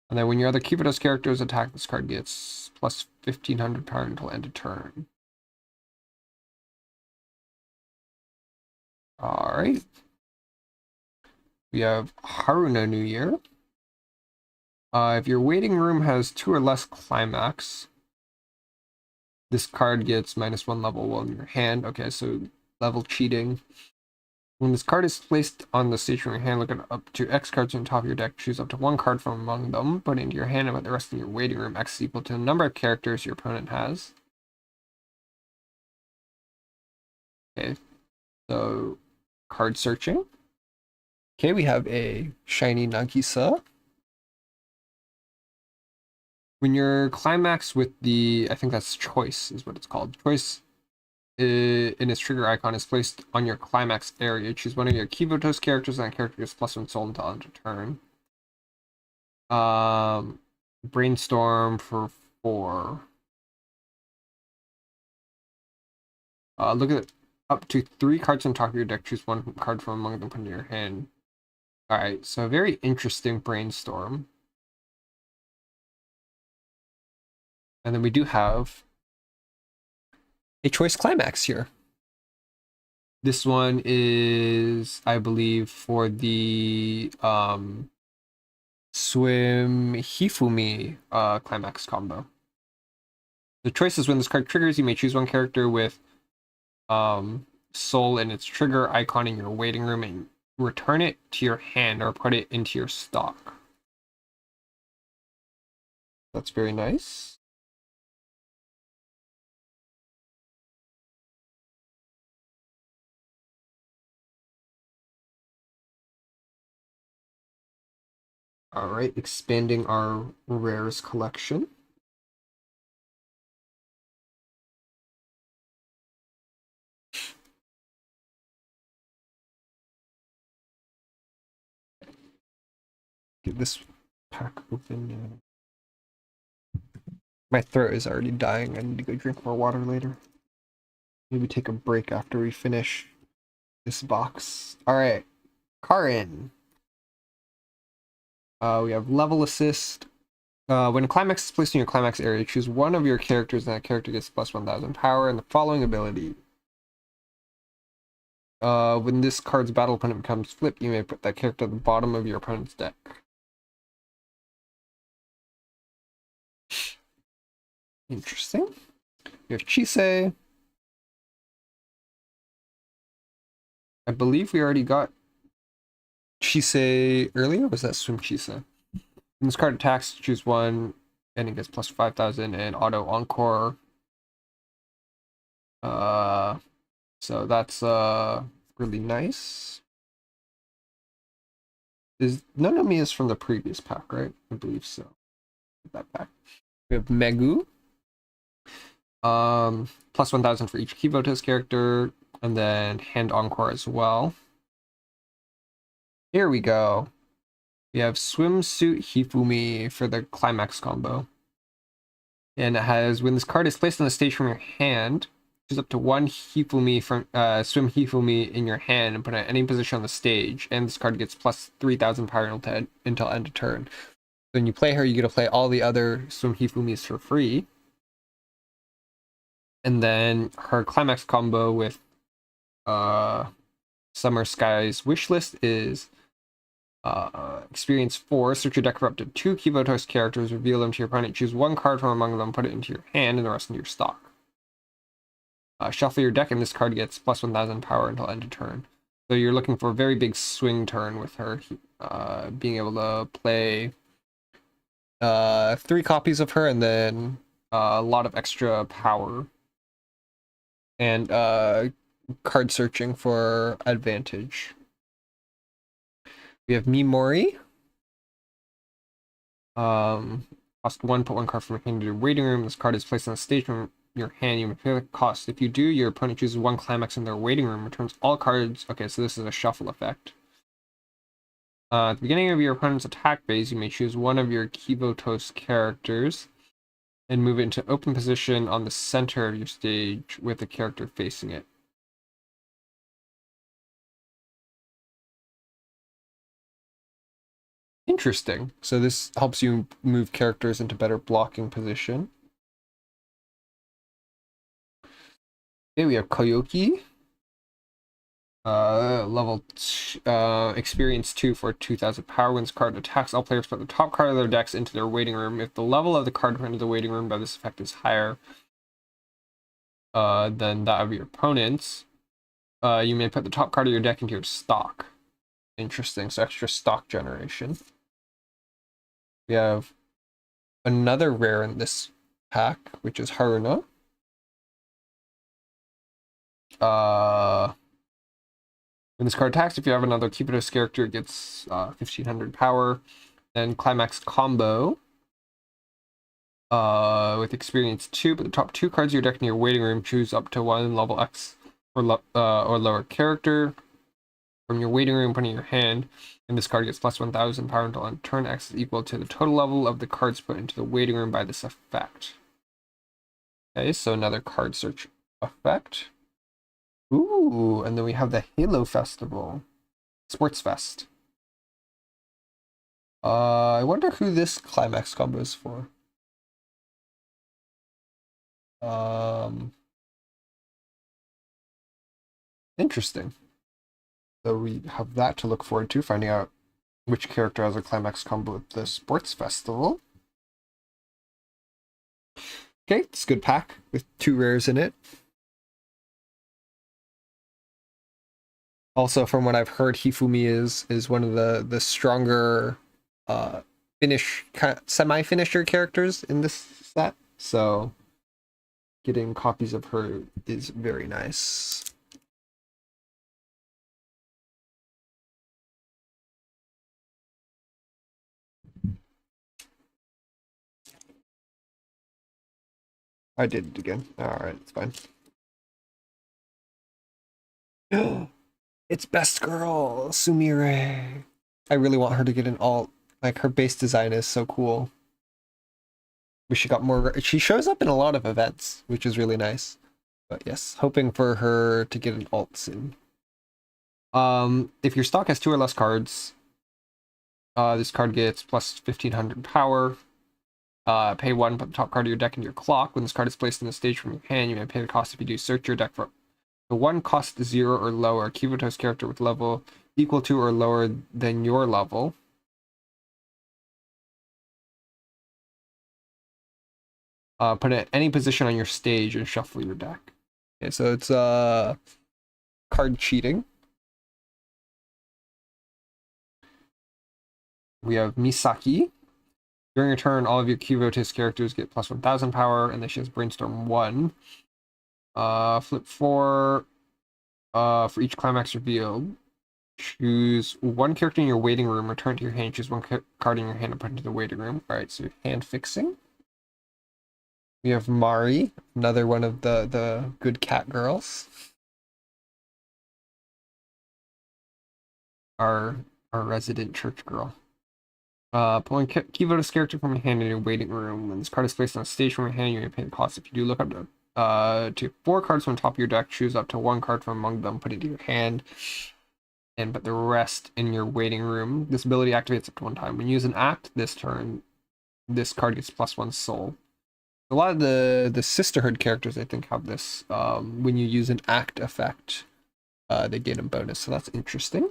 And then when your other Keyboardist characters attack, this card gets plus 1500 power until end of turn. Alright. We have Haruna New Year. If your waiting room has 2 or less climax, this card gets -1 level while in your hand. Okay, so level cheating. When this card is placed on the stage from your hand, look at up to X cards on the top of your deck. Choose up to one card from among them, put it into your hand, and put the rest in your waiting room. X is equal to the number of characters your opponent has. Okay, so card searching. Okay, we have a shiny Nagisa. When your climax with the, I think that's choice is what it's called. Choice in its trigger icon is placed on your climax area. Choose one of your Kivotos characters, and that character gets +1 soul until end of turn. Brainstorm for 4. Look at up to 3 cards on top of your deck. Choose one card from among them, put in your hand. Alright, so very interesting Brainstorm. And then we do have a choice climax here. This one is, I believe, for the Swim Hifumi climax combo. The choice is when this card triggers, you may choose one character with soul in its trigger icon in your waiting room and return it to your hand or put it into your stock. That's very nice. All right, expanding our rares collection. Get this pack open. My throat is already dying. I need to go drink more water later. Maybe take a break after we finish this box. All right, Karin. We have level assist. When a climax is placed in your climax area, choose one of your characters, and that character gets +1000 power. And the following ability. When this card's battle opponent becomes flipped, you may put that character at the bottom of your opponent's deck. Interesting. We have Chisei. I believe we already got Chisei earlier. Was that Swim Chisei? When this card attacks, choose one, and it gets +5000 and auto encore. So that's really nice. Nonomi is from the previous pack, right? I believe so. That pack. We have Megu. +1000 for each Kivotos character, and then hand encore as well. Here we go. We have Swimsuit Hifumi for the climax combo. And it has, when this card is placed on the stage from your hand, choose up to one Hifumi from Swim Hifumi in your hand and put it at any position on the stage. And this card gets +3000 power until end of turn. So when you play her, you get to play all the other Swim Hifumis for free. And then her climax combo with Summer Sky's Wishlist is Experience 4, search your deck for up to 2 Kivotos characters, reveal them to your opponent, choose one card from among them, put it into your hand, and the rest into your stock. Shuffle your deck, and this card gets plus 1000 power until end of turn. So you're looking for a very big swing turn with her, being able to play 3 copies of her, and then a lot of extra power. And card searching for advantage. We have Mimori. Cost 1, put 1 card from your hand into your waiting room. This card is placed on the stage from your hand. You may pay the cost. If you do, your opponent chooses 1 climax in their waiting room, returns all cards. Okay, so this is a shuffle effect. At the beginning of your opponent's attack phase, you may choose one of your Kivotos characters and move it into open position on the center of your stage with the character facing it. Interesting. So this helps you move characters into better blocking position. Okay, we have Koyoki. Experience 2 for 2000 power. When this card attacks, all players put the top card of their decks into their waiting room. If the level of the card put into the waiting room by this effect is higher than that of your opponent's, you may put the top card of your deck into your stock. Interesting. So extra stock generation. We have another rare in this pack, which is Haruna. When this card attacks, if you have another Kivotos character, it gets 1500 power. Then Climax Combo. With experience 2, put the top 2 cards of your deck in your waiting room. Choose up to 1 level X or lower character from your waiting room, put in your hand, and this card gets plus 1000 power until on turn X is equal to the total level of the cards put into the waiting room by this effect. Okay, so another card search effect. Ooh, and then we have the Halo Festival. Sports Fest. I wonder who this Climax combo is for. Interesting. So we have that to look forward to, finding out which character has a Climax combo at the Sports Festival. Okay, it's a good pack with 2 rares in it. Also, from what I've heard, Hifumi is one of the stronger semi-finisher characters in this set. So getting copies of her is very nice. I did it again. Alright, it's fine. It's Best Girl, Sumire. I really want her to get an alt. Like, her base design is so cool. Wish she got more. She shows up in a lot of events, which is really nice. But yes, hoping for her to get an alt soon. If your stock has 2 or less cards, this card gets plus 1500 power. Pay 1, put the top card of your deck into your clock. When this card is placed in the stage from your hand, you may pay the cost if you do. Search your deck for the 1 cost 0 or lower Kivotos character with level equal to or lower than your level. Put it at any position on your stage and shuffle your deck. Okay, so it's card cheating. We have Misaki. During your turn, all of your Kivotos characters get plus 1000 power, and then she has Brainstorm 1. Flip 4. For each climax revealed, choose 1 character in your waiting room, return to your hand, choose 1 card in your hand and put it into the waiting room. Alright, so hand fixing. We have Mari, another one of the good cat girls. Our resident church girl. Pulling Kivotos character from your hand in your waiting room. When this card is placed on a stage from your hand, you may pay the cost. If you do, look up to 4 cards from the top of your deck, choose up to 1 card from among them, put it into your hand, and put the rest in your waiting room. This ability activates up to 1 time. When you use an act this turn, this card gets plus 1 soul. A lot of the Sisterhood characters, I think, have this. When you use an act effect, they gain a bonus, so that's interesting.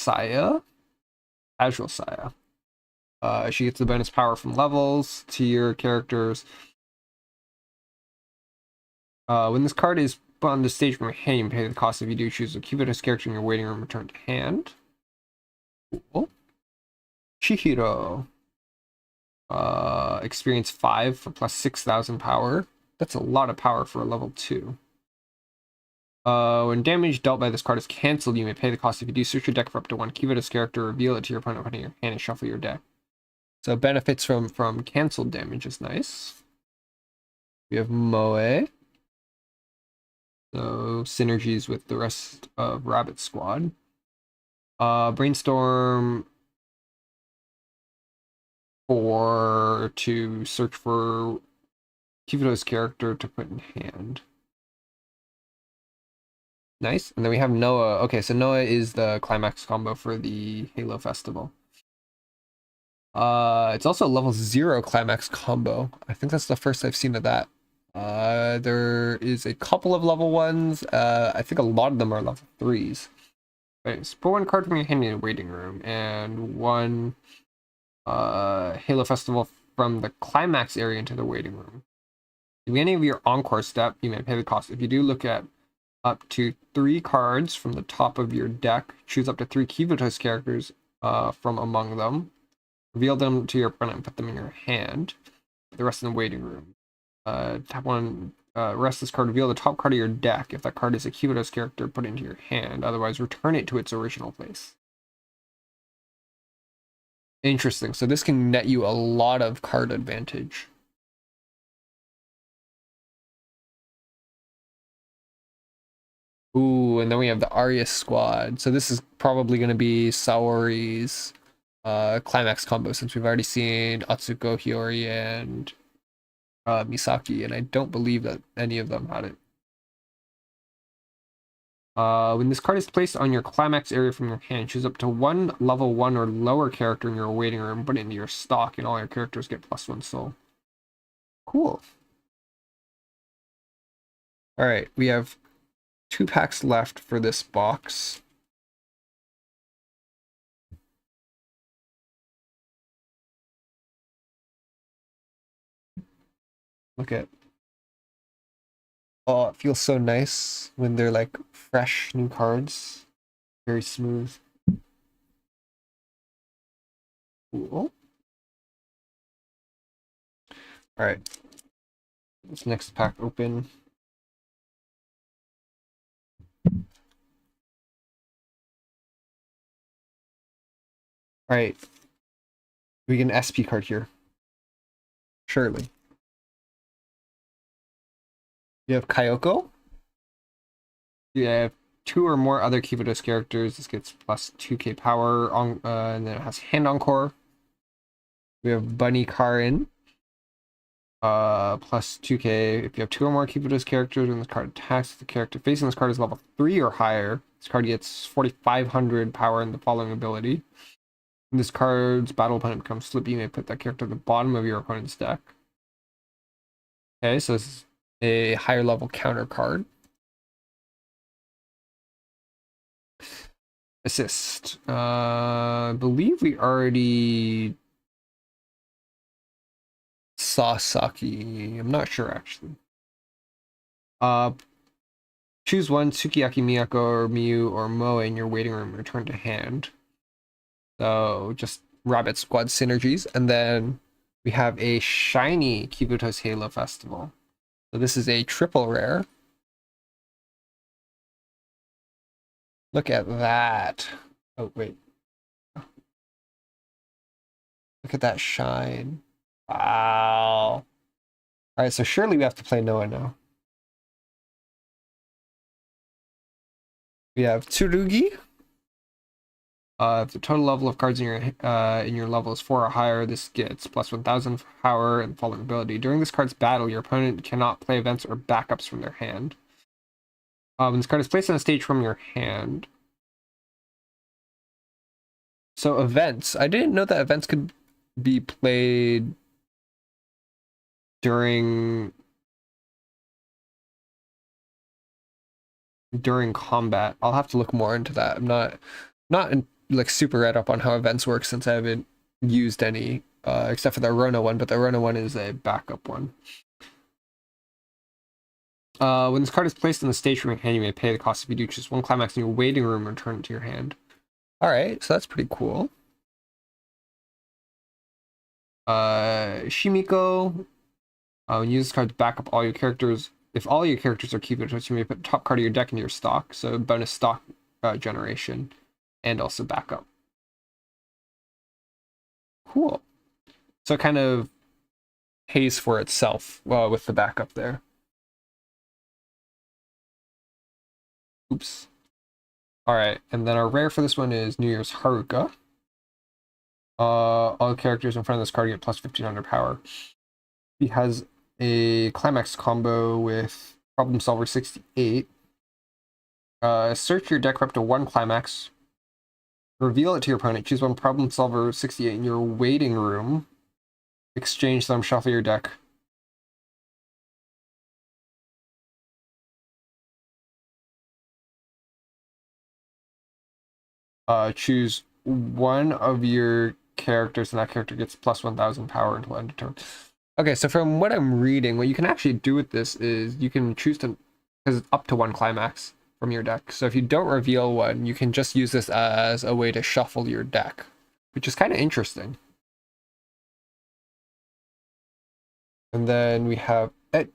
Saya, Casual Saya. She gets the bonus power from levels to your characters. When this card is put on the stage from your hand, you pay the cost if you do choose to keep it as character in your waiting room, return to hand. Cool. Chihiro. Experience 5 for plus 6,000 power. That's a lot of power for a level 2. When damage dealt by this card is cancelled, you may pay the cost if you do search your deck for up to 1. Keep it as character, reveal it to your opponent, put it in your hand, and shuffle your deck. So benefits from cancelled damage is nice. We have Moe. So synergies with the rest of Rabbit Squad. Brainstorm to search for Kibito's character to put in hand. Nice. And then we have Noah. Okay, so Noah is the climax combo for the Halo Festival. It's also a level 0 climax combo. I think that's the first I've seen of that. There is a couple of level 1s. I think a lot of them are level 3s. Okay, so put 1 card from your hand in the waiting room and 1 Halo Festival from the climax area into the waiting room. At the beginning of your encore step, you may pay the cost. If you do, look at up to 3 cards from the top of your deck. Choose up to 3 Kibito's characters from among them. Reveal them to your opponent and put them in your hand. The rest in the waiting room. Tap 1, rest this card. Reveal the top card of your deck. If that card is a Kibito's character, put it into your hand. Otherwise, return it to its original place. Interesting. So this can net you a lot of card advantage. Ooh, and then we have the Arya Squad. So this is probably going to be Saori's climax combo, since we've already seen Atsuko, Hiyori, and Misaki, and I don't believe that any of them had it. When this card is placed on your climax area from your hand, choose up to 1 level 1 or lower character in your waiting room, put it into your stock, and all your characters get +1 soul. Cool. Alright, we have 2 packs left for this box. Look at... Oh, it feels so nice when they're like fresh new cards. Very smooth. Cool. Alright. This next pack open. Alright. We get an SP card here. Surely. You have Kyoko. You have 2 or more other Kibito's characters. This gets plus 2k power on, and then it has Hand Encore. We have Bunny Karin. Plus 2k. If you have 2 or more Kibito's characters when this card attacks, the character facing this card is level 3 or higher. This card gets 4,500 power in the following ability. When this card's battle opponent becomes Slippy, you may put that character at the bottom of your opponent's deck. Okay, so this is a higher level counter card. Assist. I believe we already saw Saki. I'm not sure actually. Choose 1 Sukiyaki, Miyako, or Miyu, or Moe in your waiting room. Return to hand. So just Rabbit Squad synergies, and then we have a shiny Kibito's Halo Festival. So this is a triple rare. Look at that. Oh, wait. Look at that shine. Wow. Alright, so surely we have to play Noah now. We have Tsurugi. If the total level of cards in your level is 4 or higher, this gets plus 1,000 power and following ability. During this card's battle, your opponent cannot play events or backups from their hand. When this card is placed on a stage from your hand. So events. I didn't know that events could be played during combat. I'll have to look more into that. I'm not like super read up on how events work since I haven't used any, except for the Rona one, but the Rona one is a backup one. When this card is placed in the stage from your hand, you may pay the cost if you do choose one climax in your waiting room and return it to your hand. Alright, so that's pretty cool. Shimiko. Use this card to back up all your characters. If all your characters are Cubitos, you may put the top card of your deck into your stock, so bonus stock generation, and also backup. Cool. So it kind of pays for itself with the backup there. Oops. Alright, and then our rare for this one is New Year's Haruka. All characters in front of this card get plus 1500 power. He has a climax combo with Problem Solver 68. Search your deck for up to one climax. Reveal it to your opponent. Choose one Problem Solver 68 in your waiting room. Exchange them, shuffle your deck. Choose one of your characters, and that character gets plus 1000 power until end of turn. Okay, so from what I'm reading, what you can actually do with this is you can choose to, because it's up to one climax from your deck. So if you don't reveal one, you can just use this as a way to shuffle your deck, which is kind of interesting. And then we have Et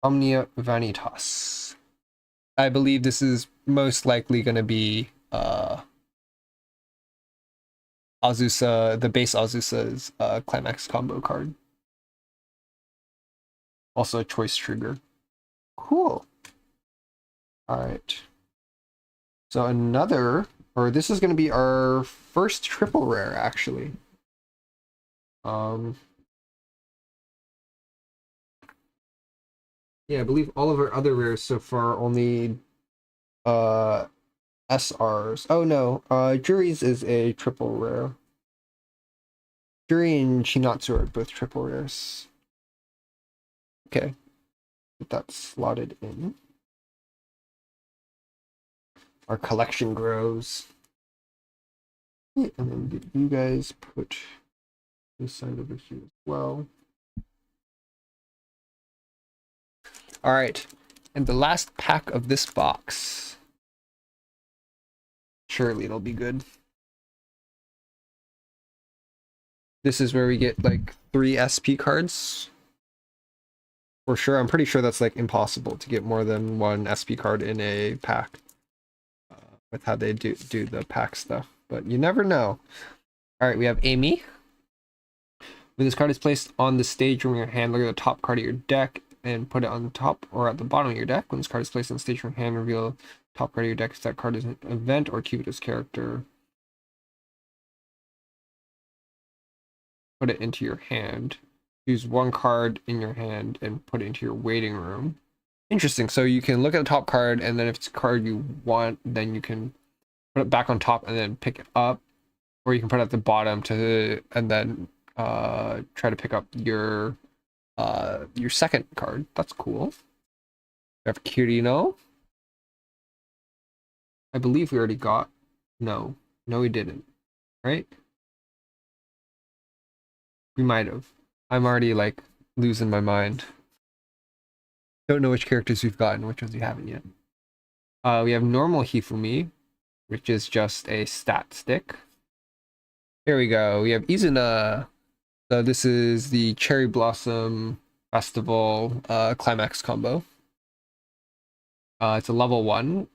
Omnia Vanitas. I believe this is most likely going to be Azusa, the base Azusa's climax combo card. Also a choice trigger. Cool. Alright. So this is going to be our first triple rare, actually. Yeah, I believe all of our other rares so far only SRs. Oh no, Jury's is a triple rare. Jury and Shinatsu are both triple rares. Okay, get that slotted in. Our collection grows. And then did you guys put this side over here as well? Alright, and the last pack of this box. Surely it'll be good. This is where we get like 3 SP cards. For sure, I'm pretty sure that's like impossible to get more than 1 SP card in a pack. With how they do the pack stuff. But you never know. Alright, we have Amy. When this card is placed on the stage from your hand, look at the top card of your deck and put it on the top or at the bottom of your deck. When this card is placed on the stage from your hand, reveal the top card of your deck if that card is an event or Cubitus character. Put it into your hand. Use one card in your hand and put it into your waiting room. Interesting. So you can look at the top card, and then if it's a card you want, then you can put it back on top and then pick it up, or you can put it at the bottom and then try to pick up your second card. That's cool. We have Kirino. I believe we already got. No, we didn't. Right? We might have. I'm already like losing my mind. Don't know which characters we've gotten, which ones we haven't yet. We have normal Hifumi, which is just a stat stick. Here we go. We have Izuna. So this is the Cherry Blossom Festival climax combo. It's a level 1.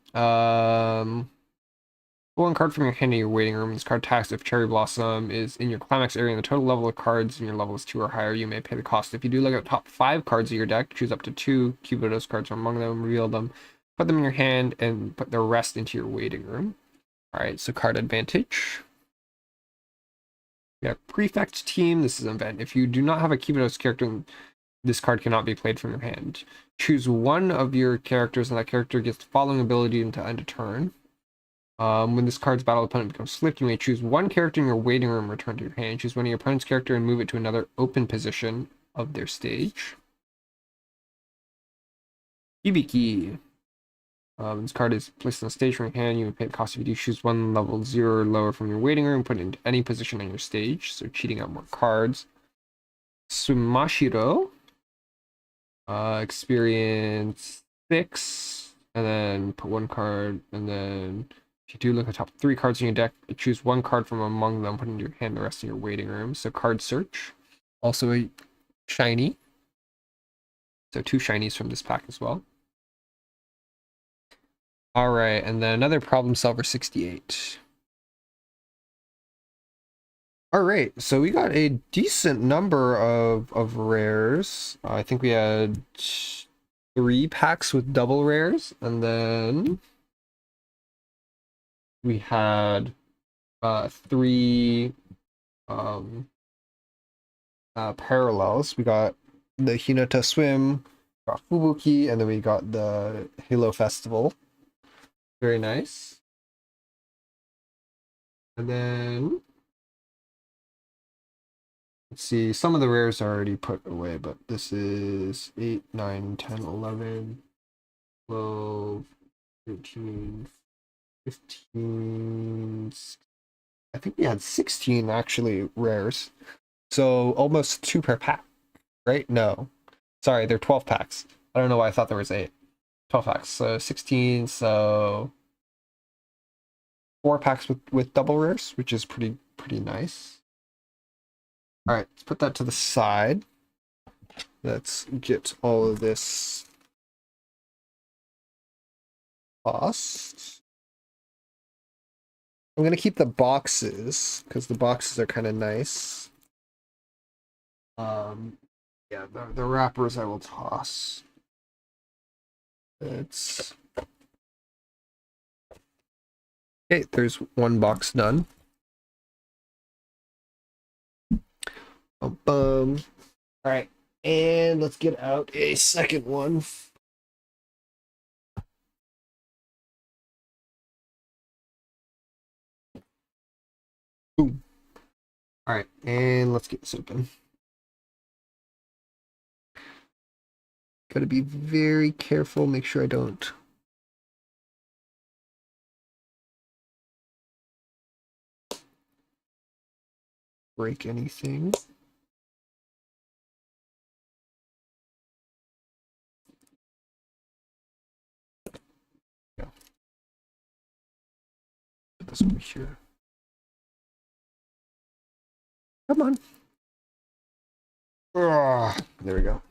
Pull one card from your hand in your waiting room. This card attacks if Cherry Blossom is in your climax area and the total level of cards in your level is 2 or higher. You may pay the cost. If you do look at the top 5 cards of your deck, choose up to 2 Cubitos cards from among them, reveal them, put them in your hand, and put the rest into your waiting room. Alright, so card advantage. We have Prefect Team. This is an event. If you do not have a Cubitos character, this card cannot be played from your hand. Choose one of your characters, and that character gets the following ability until end of turn. When this card's battle opponent becomes flipped, you may choose one character in your waiting room, return to your hand. Choose one of your opponent's character and move it to another open position of their stage. Hibiki. This card is placed on the stage from your hand. You may pay the cost if you do choose one level 0 or lower from your waiting room, put it into any position on your stage. So cheating out more cards. Sumashiro. Experience 6. And then put one card. And then if you do look at the top 3 cards in your deck, choose one card from among them, put it into your hand, the rest in your waiting room. So card search. Also a shiny. So 2 shinies from this pack as well. All right, and then another Problem Solver 68. All right, so we got a decent number of rares. I think we had 3 packs with double rares, and then we had 3 parallels. We got the Hinata Swim, got Fubuki, and then we got the Halo Festival. Very nice. And then let's see, some of the rares are already put away, but this is 8, 9, 10, 11, 12, 13, 15. I think we had 16 actually rares. So almost 2 per pack, right? No. Sorry, they're 12 packs. I don't know why I thought there was 8. 12 packs, so 16, so 4 packs with double rares, which is pretty nice. All right, let's put that to the side. Let's get all of this tossed. I'm gonna keep the boxes because the boxes are kind of nice. Yeah, the wrappers I will toss. It's okay. There's 1 box done. All right, and let's get out a second one. Boom. All right, and let's get this open. Gotta be very careful, make sure I don't break anything. Yeah. Put this over here. Come on. There we go.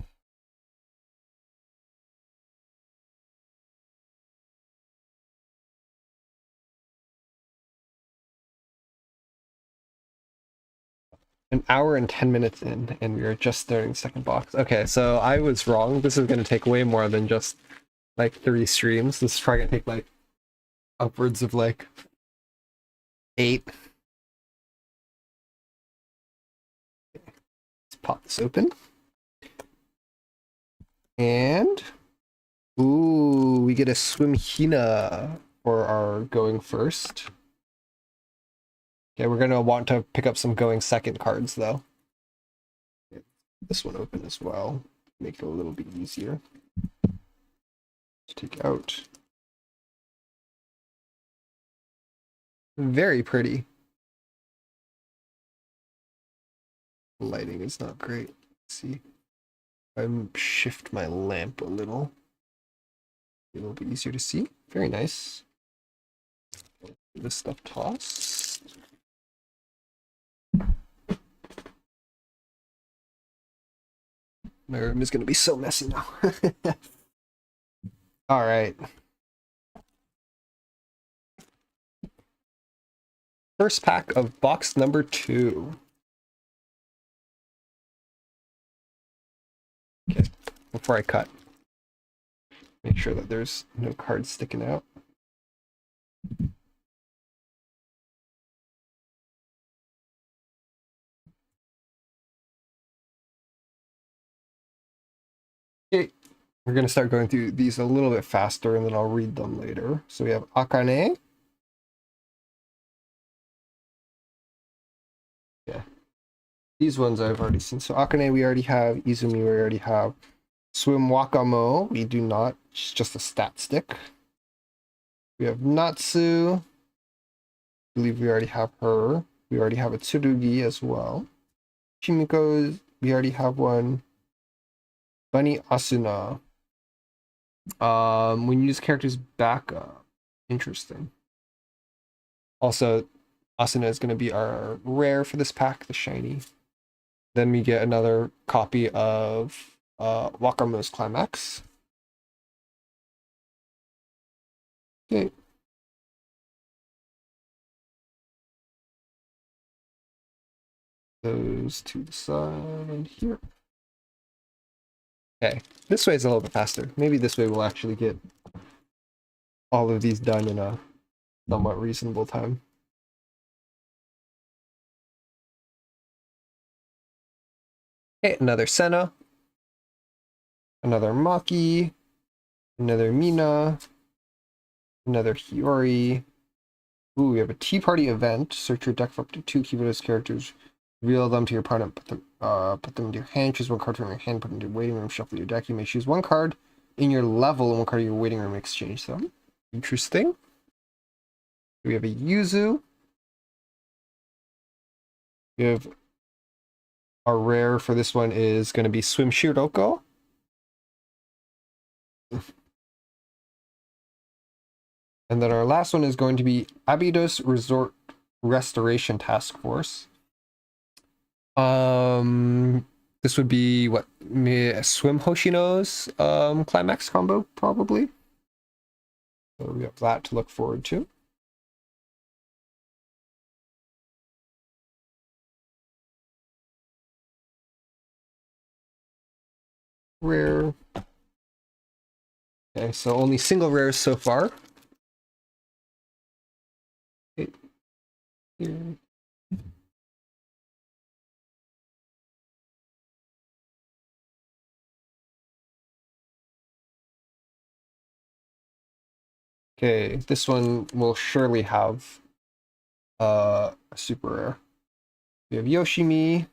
An hour and 10 minutes in, and we are just starting the second box. Okay, so I was wrong. This is going to take way more than just like 3 streams. This is probably going to take like upwards of like 8. Let's pop this open. And ooh, we get a Swim Hina for our going first. Okay, we're gonna want to pick up some going second cards though. Get this one open as well. Make it a little bit easier. Let's take out. Very pretty. The lighting is not great. Let's see. I'm shift my lamp a little. A little bit easier to see. Very nice. This stuff tossed. My room is going to be so messy now. All right. First pack of box number 2. Okay, before I cut, make sure that there's no cards sticking out. Okay, we're going to start going through these a little bit faster and then I'll read them later. So we have Akane. Yeah. These ones I've already seen. So Akane we already have, Izumi we already have. Swim Wakamo, we do not. It's just a stat stick. We have Natsu. I believe we already have her. We already have a Tsurugi as well. Chimiko's, we already have one. Bunny Asuna. When you use characters backup. Interesting. Also, Asuna is going to be our rare for this pack, the shiny. Then we get another copy of Wakamo's Climax. Okay. Those to the side here. Okay, this way is a little bit faster. Maybe this way we'll actually get all of these done in a somewhat reasonable time. Okay, another Senna. Another Maki. Another Mina. Another Hiyori. Ooh, we have a Tea Party event. Search your deck for up to 2 Keyboardist characters. Reveal them to your opponent. Put them into your hand. Choose one card from your hand. Put it into your waiting room. Shuffle your deck. You may choose one card in your level and one card in your waiting room. Exchange them. Interesting. We have a Yuzu. We have our rare for this one is going to be Swim Shiroko. And then our last one is going to be Abydos Resort Restoration Task Force. This would be what Swim Hoshino's climax combo, probably. So we have that to look forward to. Rare. Okay, so only single rares so far. Okay. Here. Okay, this one will surely have a super rare. We have Yoshimi.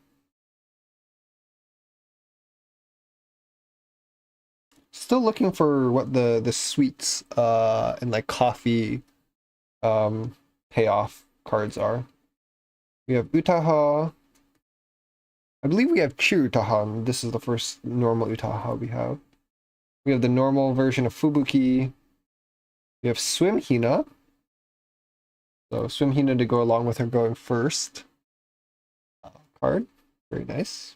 Still looking for what the sweets and like coffee payoff cards are. We have Utaha. I believe we have Chirutaha, and this is the first normal Utaha we have. We have the normal version of Fubuki. We have Swim Hina. So Swim Hina to go along with her going first. Card. Very nice.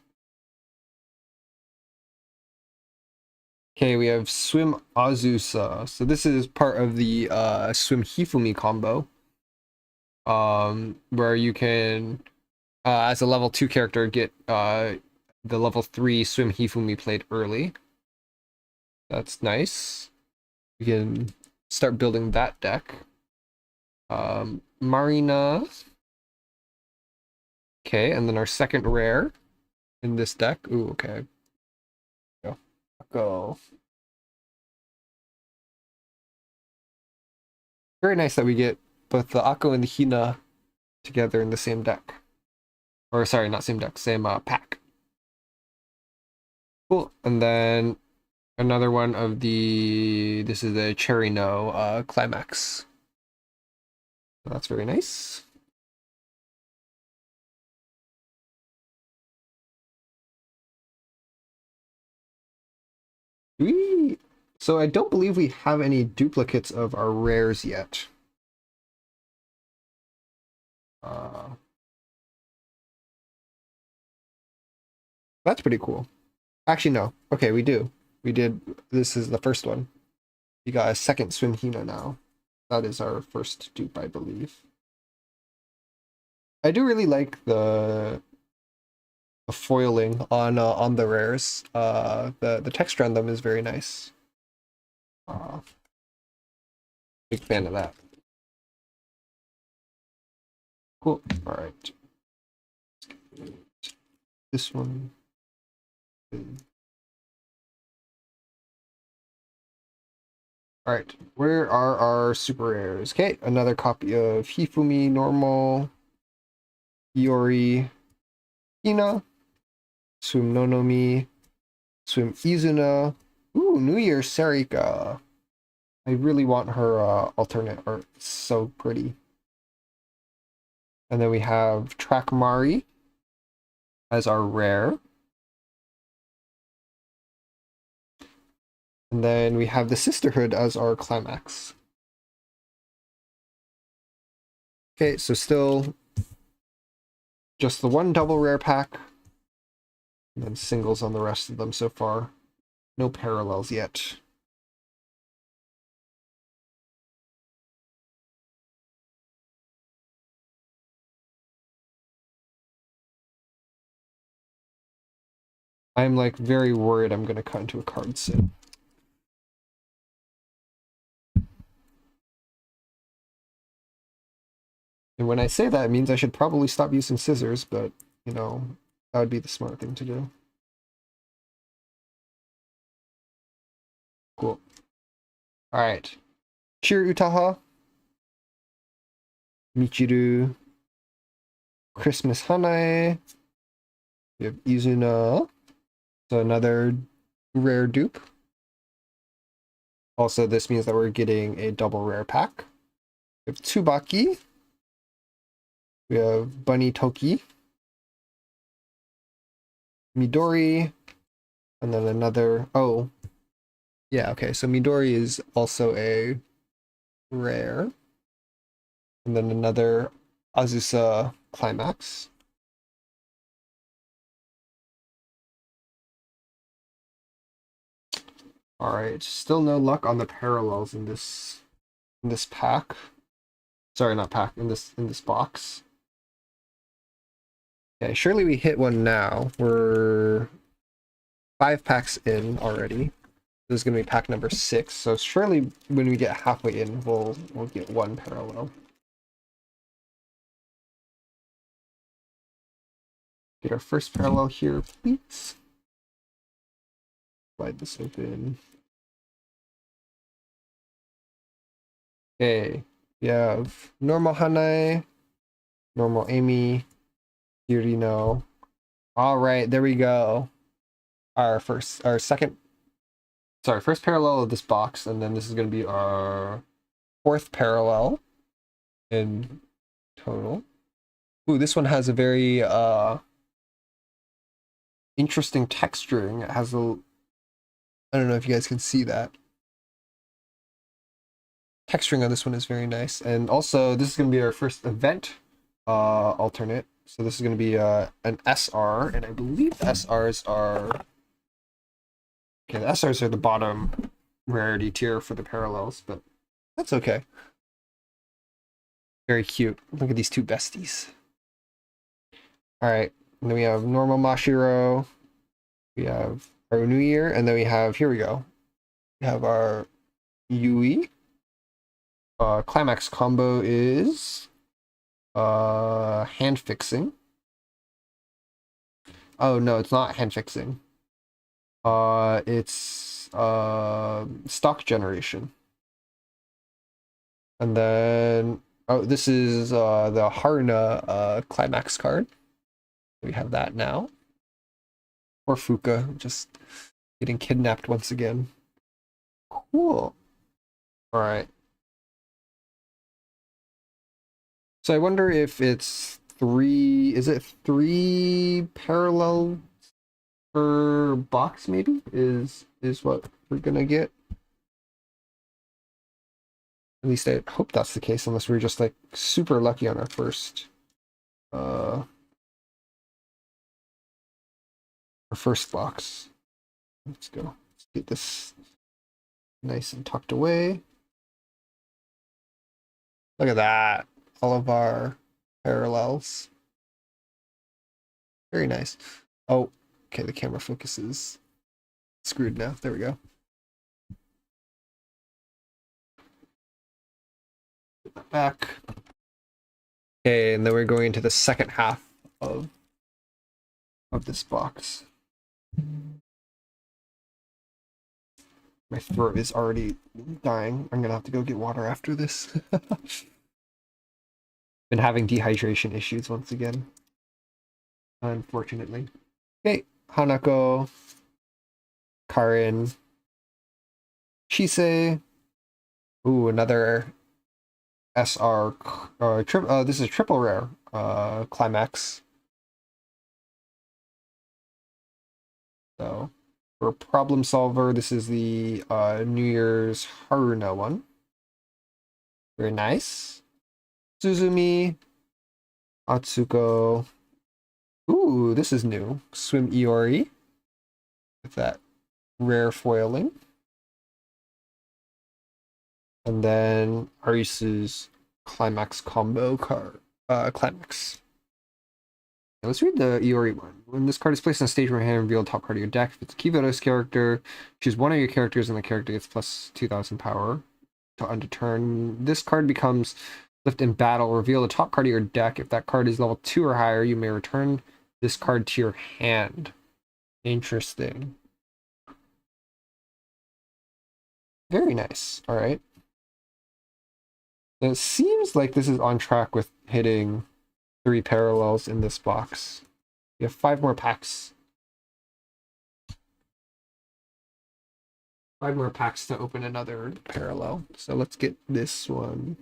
Okay, we have Swim Azusa. So this is part of the Swim Hifumi combo. Where you can, as a level 2 character, get the level 3 Swim Hifumi played early. That's nice. We can start building that deck. Marina. Okay, and then our second rare in this deck. Ooh, okay. Go. Very nice that we get both the Akko and the Hina together in the same deck. Or sorry, not same deck, same pack. Cool. And then another one of the, this is the Cherry No Climax. That's very nice. So I don't believe we have any duplicates of our rares yet. That's pretty cool. Actually, no. Okay, we do. We did. This is the first one. We got a second Swim Hina now. That is our first dupe, I believe. I do really like the foiling on the rares. The texture on them is very nice. Big fan of that. Cool. All right. This one. All right. Where are our super rares? Okay, another copy of Hifumi normal. Hiyori. Hina. Swim Nonomi. Swim Izuna. Ooh, New Year Sarika. I really want her alternate art. It's so pretty. And then we have Trackmari as our rare. And then we have the Sisterhood as our climax. Okay, so still just the one double rare pack. And then singles on the rest of them so far. No parallels yet. I'm like very worried I'm gonna cut into a card soon. And when I say that, it means I should probably stop using scissors, but, you know, that would be the smart thing to do. Cool. Alright. Cheer Utaha. Michiru. Christmas Hanae. We have Izuna. So another rare dupe. Also, this means that we're getting a double rare pack. We have Tsubaki. We have Bunny Toki. Midori. And then another... Oh. Yeah, okay. So Midori is also a rare. And then another Azusa Climax. Alright, still no luck on the parallels in this pack. Sorry, not pack, in this box. Okay, surely we hit one now. We're 5 packs in already. This is gonna be pack number 6, so surely when we get halfway in, we'll get one parallel. Get our first parallel here, please. Slide this open. Okay, we have normal Hanae, normal Amy, Yurino. All right, there we go. First parallel of this box, and then this is going to be our 4th parallel in total. Ooh, this one has a very interesting texturing. It has a, I don't know if you guys can see that. Texturing on this one is very nice. And also, this is going to be our first event alternate. So this is going to be an SR, and I believe the SRs are... Okay, the SRs are the bottom rarity tier for the parallels, but that's okay. Very cute. Look at these two besties. Alright, and then we have normal Mashiro. We have our New Year, and then we have, here we go. We have our Yui. Climax combo is hand fixing. Oh no, it's not hand fixing. It's stock generation. And then this is the Haruna climax card. We have that now. Poor Fuka, just getting kidnapped once again. Cool. Alright. So I wonder if it's 3... Is it 3 parallel per box, maybe? Is what we're gonna get. At least I hope that's the case, unless we're just like super lucky on our first box. Let's go. Let's get this nice and tucked away. Look at that. All of our parallels. Very nice. Oh, okay, the camera focus is screwed now. There we go. Put that back. Okay, and then we're going into the second half of this box. My throat is already dying. I'm gonna have to go get water after this. Been having dehydration issues once again, unfortunately. Okay, Hanako, Karin, Chise, Ooh, another SR. This is triple rare. Climax. So for Problem Solver, this is the New Year's Haruna one. Very nice. Suzumi, Atsuko. Ooh, this is new. Swim Iori with that rare foiling. And then Arisu's Climax combo card. Climax. Now let's read the Iori one. When this card is placed on stage from your hand, reveal the top card of your deck. If it's a Kivoto's character, choose one of your characters and the character gets plus 2000 power to end a turn. This card becomes lift in battle. Reveal the top card of your deck. If that card is level 2 or higher, you may return this card to your hand. Interesting. Very nice. All right. It seems like this is on track with hitting 3 parallels in this box. We have 5 more packs. 5 more packs to open another parallel. So let's get this one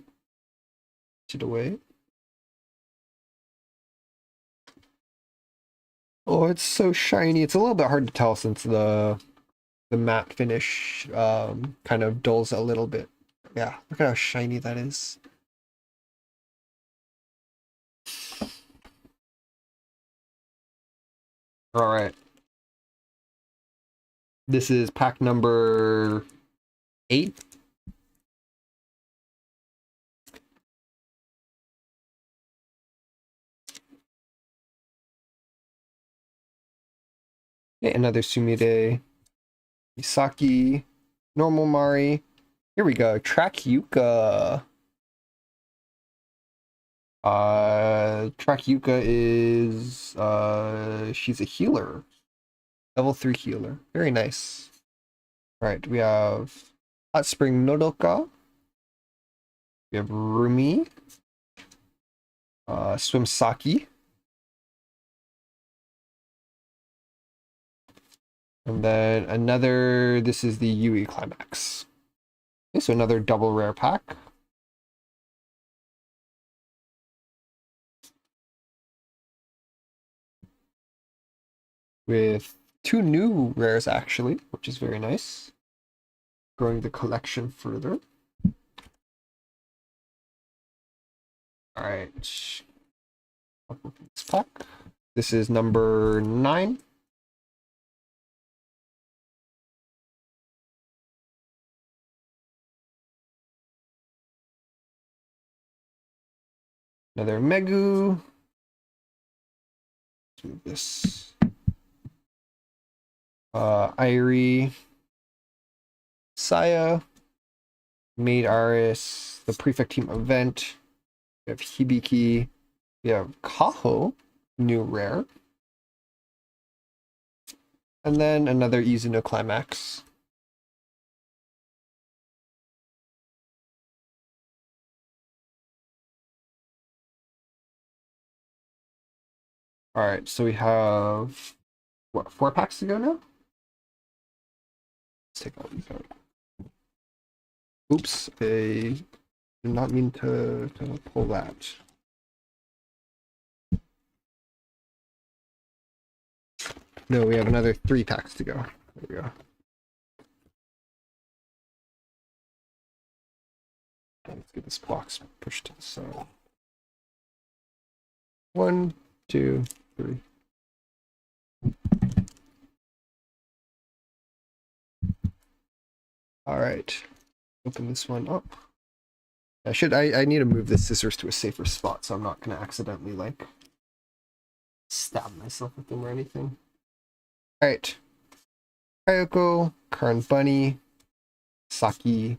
put away. Oh, it's so shiny. It's a little bit hard to tell since the matte finish kind of dulls a little bit. Yeah, look at how shiny that is. All right. This is pack number 8. Okay, another Sumire, Misaki, normal Mari. Here we go. Track Yuka. Track Yuka is she's a healer. Level 3 healer. Very nice. Alright, we have Hot Spring Nodoka. We have Rumi. Swim Saki. And then another, this is the Yui Climax. Okay, so another double rare pack. With 2 new rares actually, which is very nice. Growing the collection further. Alright. This pack. This is number 9. Another Megu. Let's move this. Irie. Saya. Maid Aris. The Prefect Team event. We have Hibiki. We have Kaho. New rare. And then another Izuno Climax. All right, so we have what, 4 packs to go now? Let's take all these out. Oops, I did not mean to pull that. No, we have another 3 packs to go. There we go. Let's get this box pushed to the side. 1, 2, 3. All right, open this one up. I need to move the scissors to a safer spot so I'm not gonna accidentally like stab myself with them or anything. All right, Kayoko, Karn Bunny, Saki.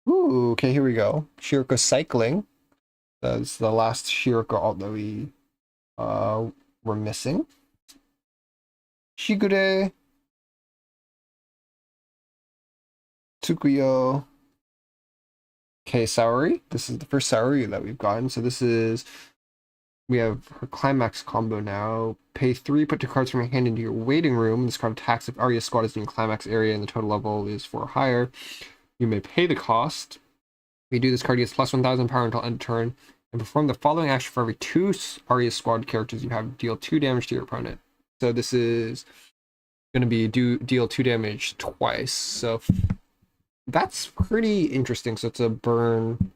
Ooh, okay, here we go. Shiroko Cycling. That's the last Shiroko alt that we were missing. Shigure, Tsukuyo, Saori. This is the first Saori that we've gotten. So this is, we have her Climax combo now. Pay 3, put 2 cards from your hand into your waiting room. This card attacks if Arya squad is in your Climax area and the total level is 4 or higher. You may pay the cost. If you do, this card gets plus 1,000 power until end of turn, and perform the following action for every 2 Aria squad characters you have. Deal 2 damage to your opponent. So this is going to be deal 2 damage twice. So that's pretty interesting. So it's a burn.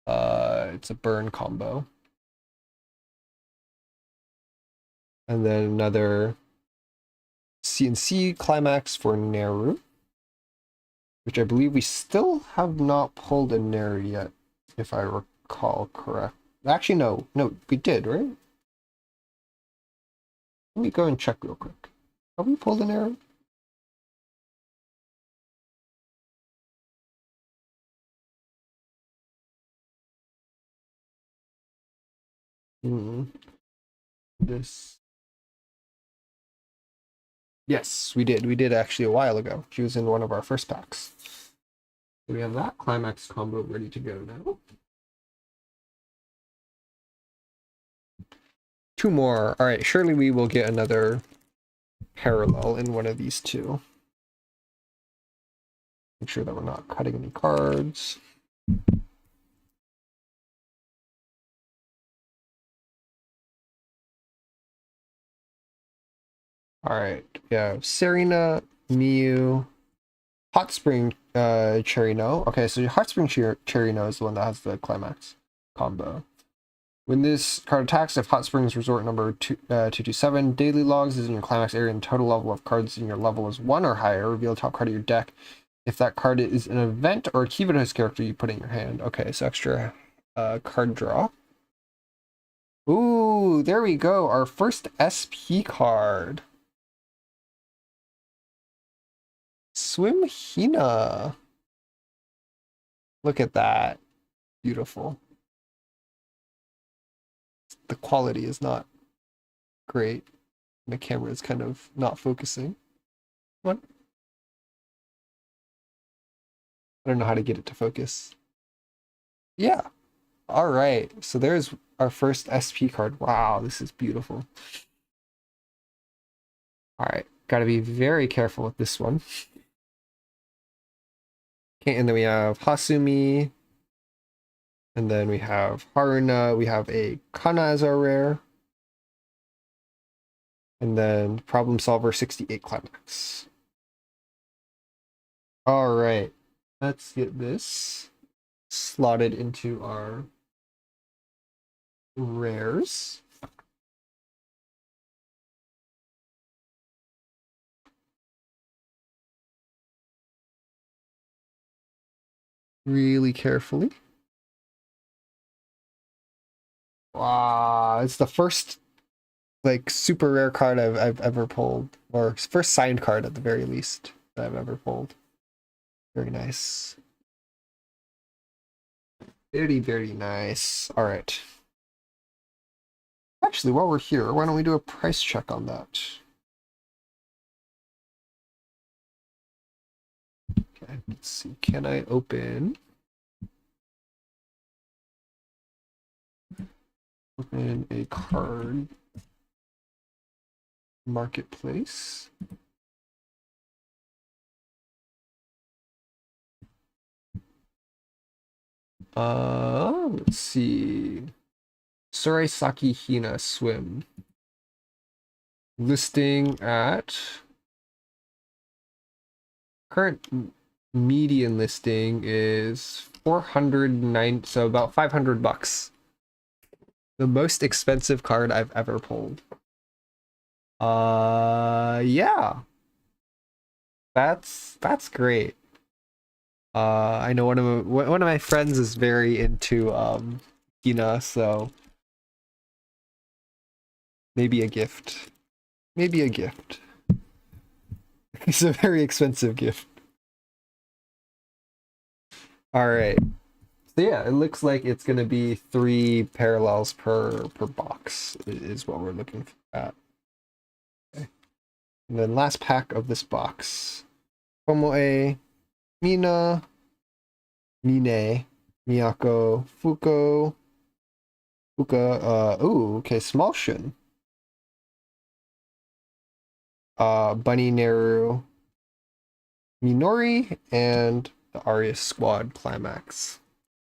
It's a burn combo. And then another CNC climax for Neru, which I believe we still have not pulled a Neru yet, if I recall correct. Actually, no, we did, right? Let me go and check real quick. Have we pulled an Neru? This. Yes, we did. We did actually a while ago. She was in one of our first packs. So we have that climax combo ready to go now. 2 more. All right, surely we will get another parallel in one of these 2. Make sure that we're not cutting any cards. All right, we have Serena, Miu, Hot Spring Cherry No. Okay, so Hot Spring Cherry No is the one that has the climax combo. When this card attacks, if Hot Springs Resort number 227 daily logs is in your climax area and total level of cards in your level is 1 or higher, reveal the top card of your deck. If that card is an event or a Kivados character you put in your hand. Okay, so extra card draw. Ooh, there we go. Our first SP card. Swim Hina. Look at that. Beautiful. The quality is not great. The camera is kind of not focusing. What? I don't know how to get it to focus. Yeah. All right. So there's our first SP card. Wow, this is beautiful. All right. Got to be very careful with this one. Okay, and then we have Hasumi. And then we have Haruna. We have a Kana as our rare. And then Problem Solver 68 Climax. All right. Let's get this slotted into our rares. Really carefully. Wow, it's the first like super rare card I've ever pulled, or first signed card at the very least that I've ever pulled. Very nice. Very, very nice. All right. Actually, while we're here, why don't we do a price check on that? Okay, let's see. Can I open a card marketplace? Let's see. Suraisaki Hina Swim. Listing at current median listing is 409, so about $500. The most expensive card I've ever pulled. Yeah. That's great. I know one of my friends is very into Hina, so maybe a gift. Maybe a gift. It's a very expensive gift. All right. So yeah, it looks like it's gonna be 3 parallels per box is what we're looking at. Okay. And then last pack of this box. Tomoe, Mina, Mine, Miyako, Fuka, ooh, okay, Small Shun. Bunny Neru, Minori, and the Arius Squad Climax.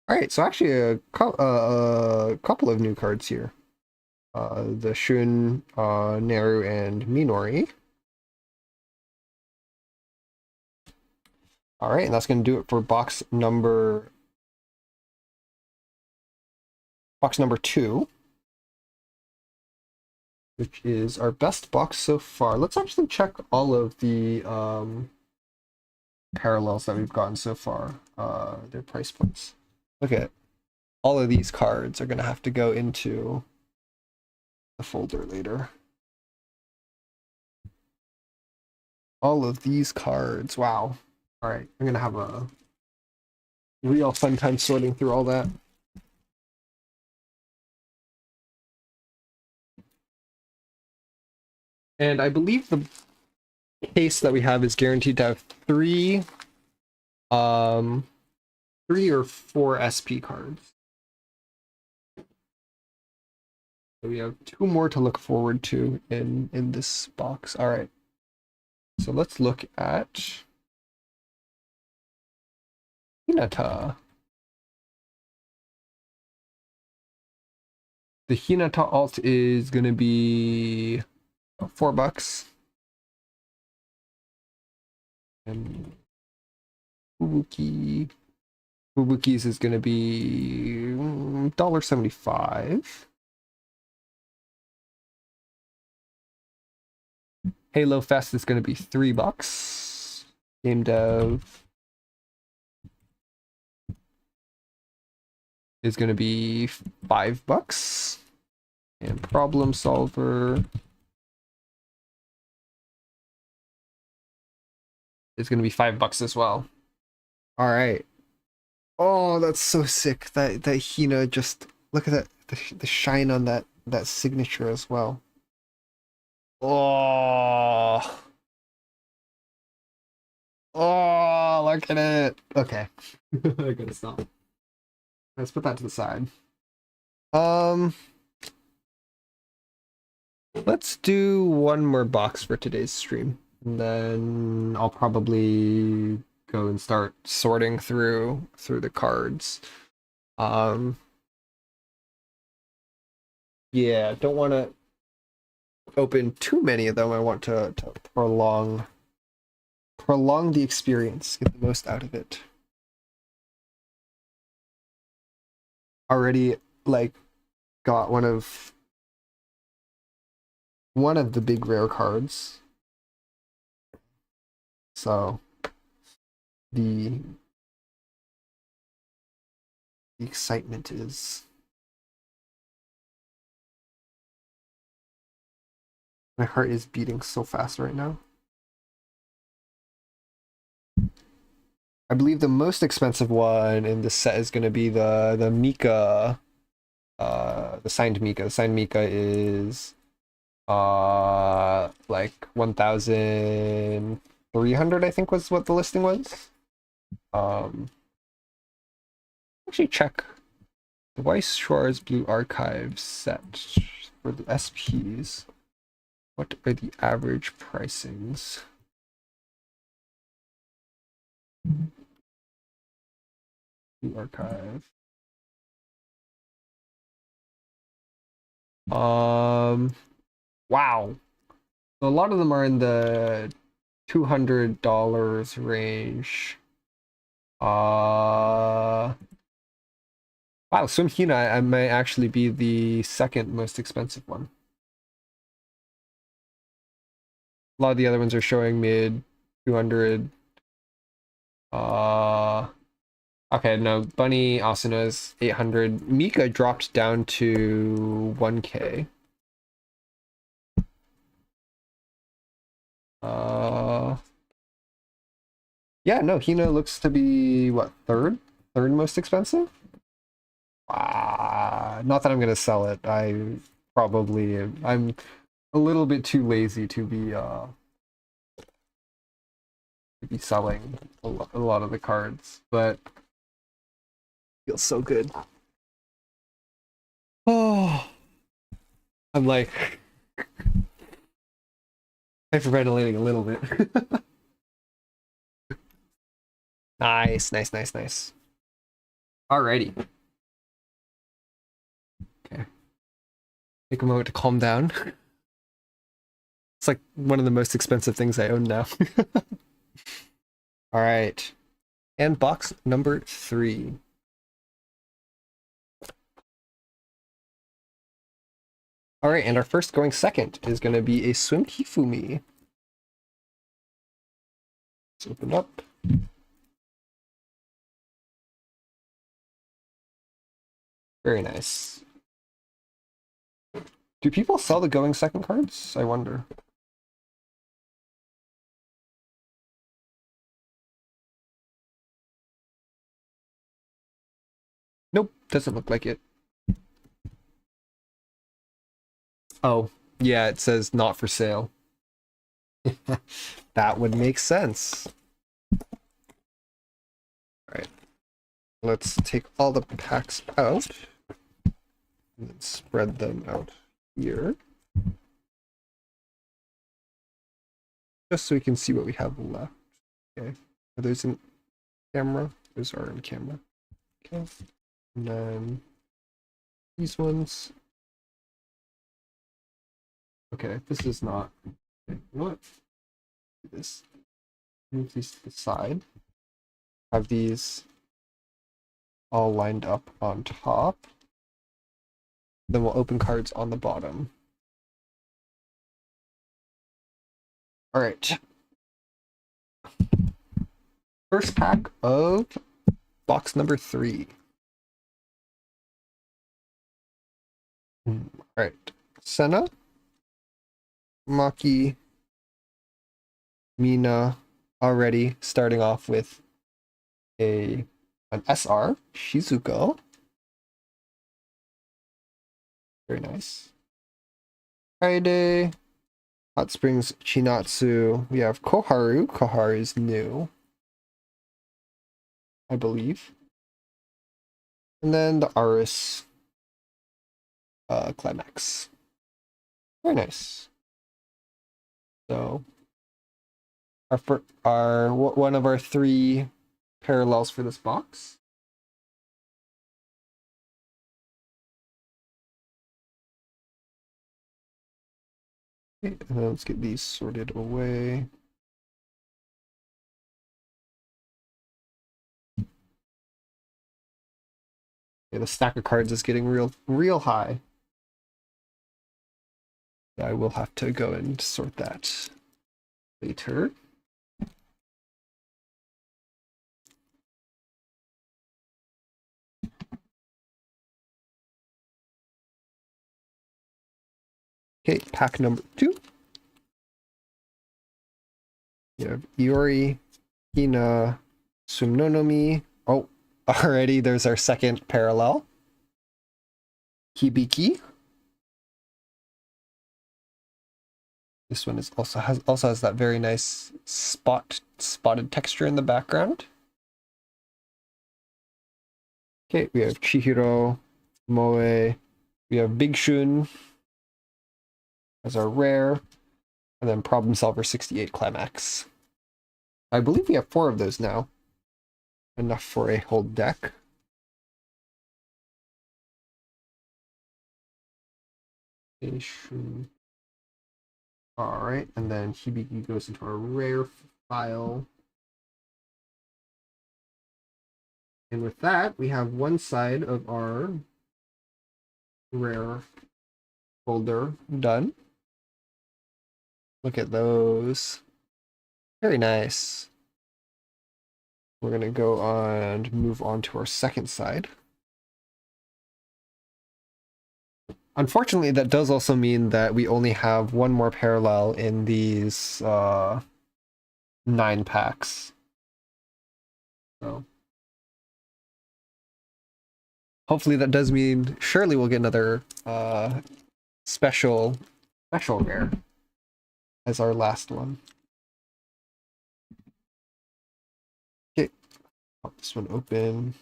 All right, so actually a couple of new cards here. The Shun, Neru, and Minori. All right, and that's going to do it for box number 2, which is our best box so far. Let's actually check all of the parallels that we've gotten so far, their price points. Look at all of these cards are going to have to go into the folder later. All of these cards, wow. All right, I'm going to have a real fun time sorting through all that. And I believe the case that we have is guaranteed to have 3 or 4 SP cards. So we have 2 more to look forward to in this box. All right. So let's look at Hinata. The Hinata alt is going to be $4. And Fubuki's is going to be $1.75. Halo Fest is going to be $3. Game Dev is going to be $5. And Problem Solver is going to be $5 as well. All right. Oh, that's so sick. That Hina, just look at that, the shine on that signature as well. Oh. Oh, look at it. Okay. I gotta stop. Let's put that to the side. Let's do one more box for today's stream. And then I'll probably go and start sorting through the cards. Yeah, don't want to open too many of them. I want to prolong the experience, get the most out of it. Already like got one of the big rare cards. So the excitement is, my heart is beating so fast right now. I believe the most expensive one in this set is going to be the Mika, the signed Mika. The signed Mika is like 1,300, I think was what the listing was. Actually check the Weiss Schwarz Blue Archive set for the SPs. What are the average pricings? Blue Archive. Wow. So a lot of them are in the $200 range. Wow, Sun Hina I might actually be the second most expensive one. A lot of the other ones are showing mid 200. Okay, no, Bunny Asuna is 800. Mika dropped down to 1K. Yeah, no, Hina looks to be what, third most expensive? Not that I'm gonna sell it. I'm a little bit too lazy to be selling a lot of the cards, but feels so good. Oh, I'm like hyperventilating a little bit. Nice, nice, nice, nice. Alrighty. Okay. Take a moment to calm down. It's like one of the most expensive things I own now. All right. And box number 3. All right, and our first going second is going to be a Swim Hifumi. Let's open up. Very nice. Do people sell the going second cards? I wonder. Nope, doesn't look like it. Oh, yeah, it says not for sale. That would make sense. Alright. Let's take all the packs out and then spread them out here. Just so we can see what we have left. Okay. Are those in camera? Those are in camera. Okay. And then these ones. Okay, this is not. Okay, you know what? Do this. Move these to the side. Have these all lined up on top. Then we'll open cards on the bottom. All right. First pack of box number 3. All right. Senna, Maki, Mina, already starting off with an SR, Shizuko. Very nice. Friday, Hot Springs, Chinatsu. We have Koharu. Koharu is new, I believe. And then the Aris Climax. Very nice. So our one of our 3 parallels for this box. Okay, and then let's get these sorted away. Yeah, the stack of cards is getting real high. I will have to go and sort that later. Okay, pack number 2. You have Iori, Hina, Sumnonomi. Oh, already there's our second parallel. Hibiki. This one is also has that very nice spotted texture in the background. Okay, we have Chihiro, Moe, we have Big Shun as our rare, and then Problem Solver 68 Climax. I believe we have 4 of those now. Enough for a whole deck. Alright, and then Hibiki goes into our rare file. And with that, we have one side of our rare folder done. Look at those. Very nice. We're going to go on and move on to our second side. Unfortunately, that does also mean that we only have one more parallel in these 9 packs. So hopefully that does mean surely we'll get another special rare as our last one. Okay, pop this one open.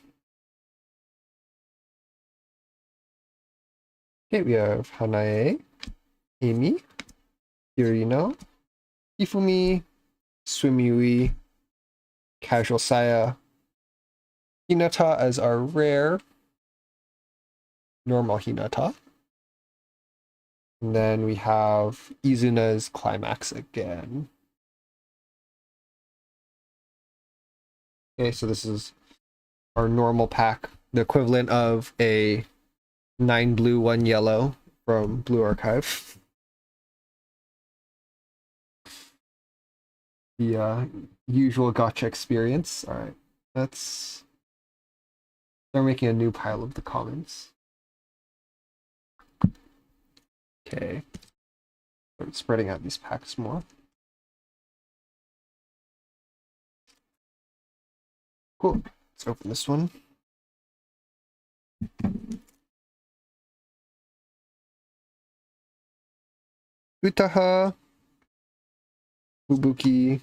Okay, we have Hanae, Amy, Kirino, Ifumi, Swimyui, Casual Saya, Hinata as our rare. Normal Hinata. And then we have Izuna's Climax again. Okay, so this is our normal pack, the equivalent of a 9 blue, 1 yellow from Blue Archive. The usual gacha experience. All right, let's start making a new pile of the commons. Okay, start spreading out these packs more. Cool. Let's open this one. Utaha, Fubuki,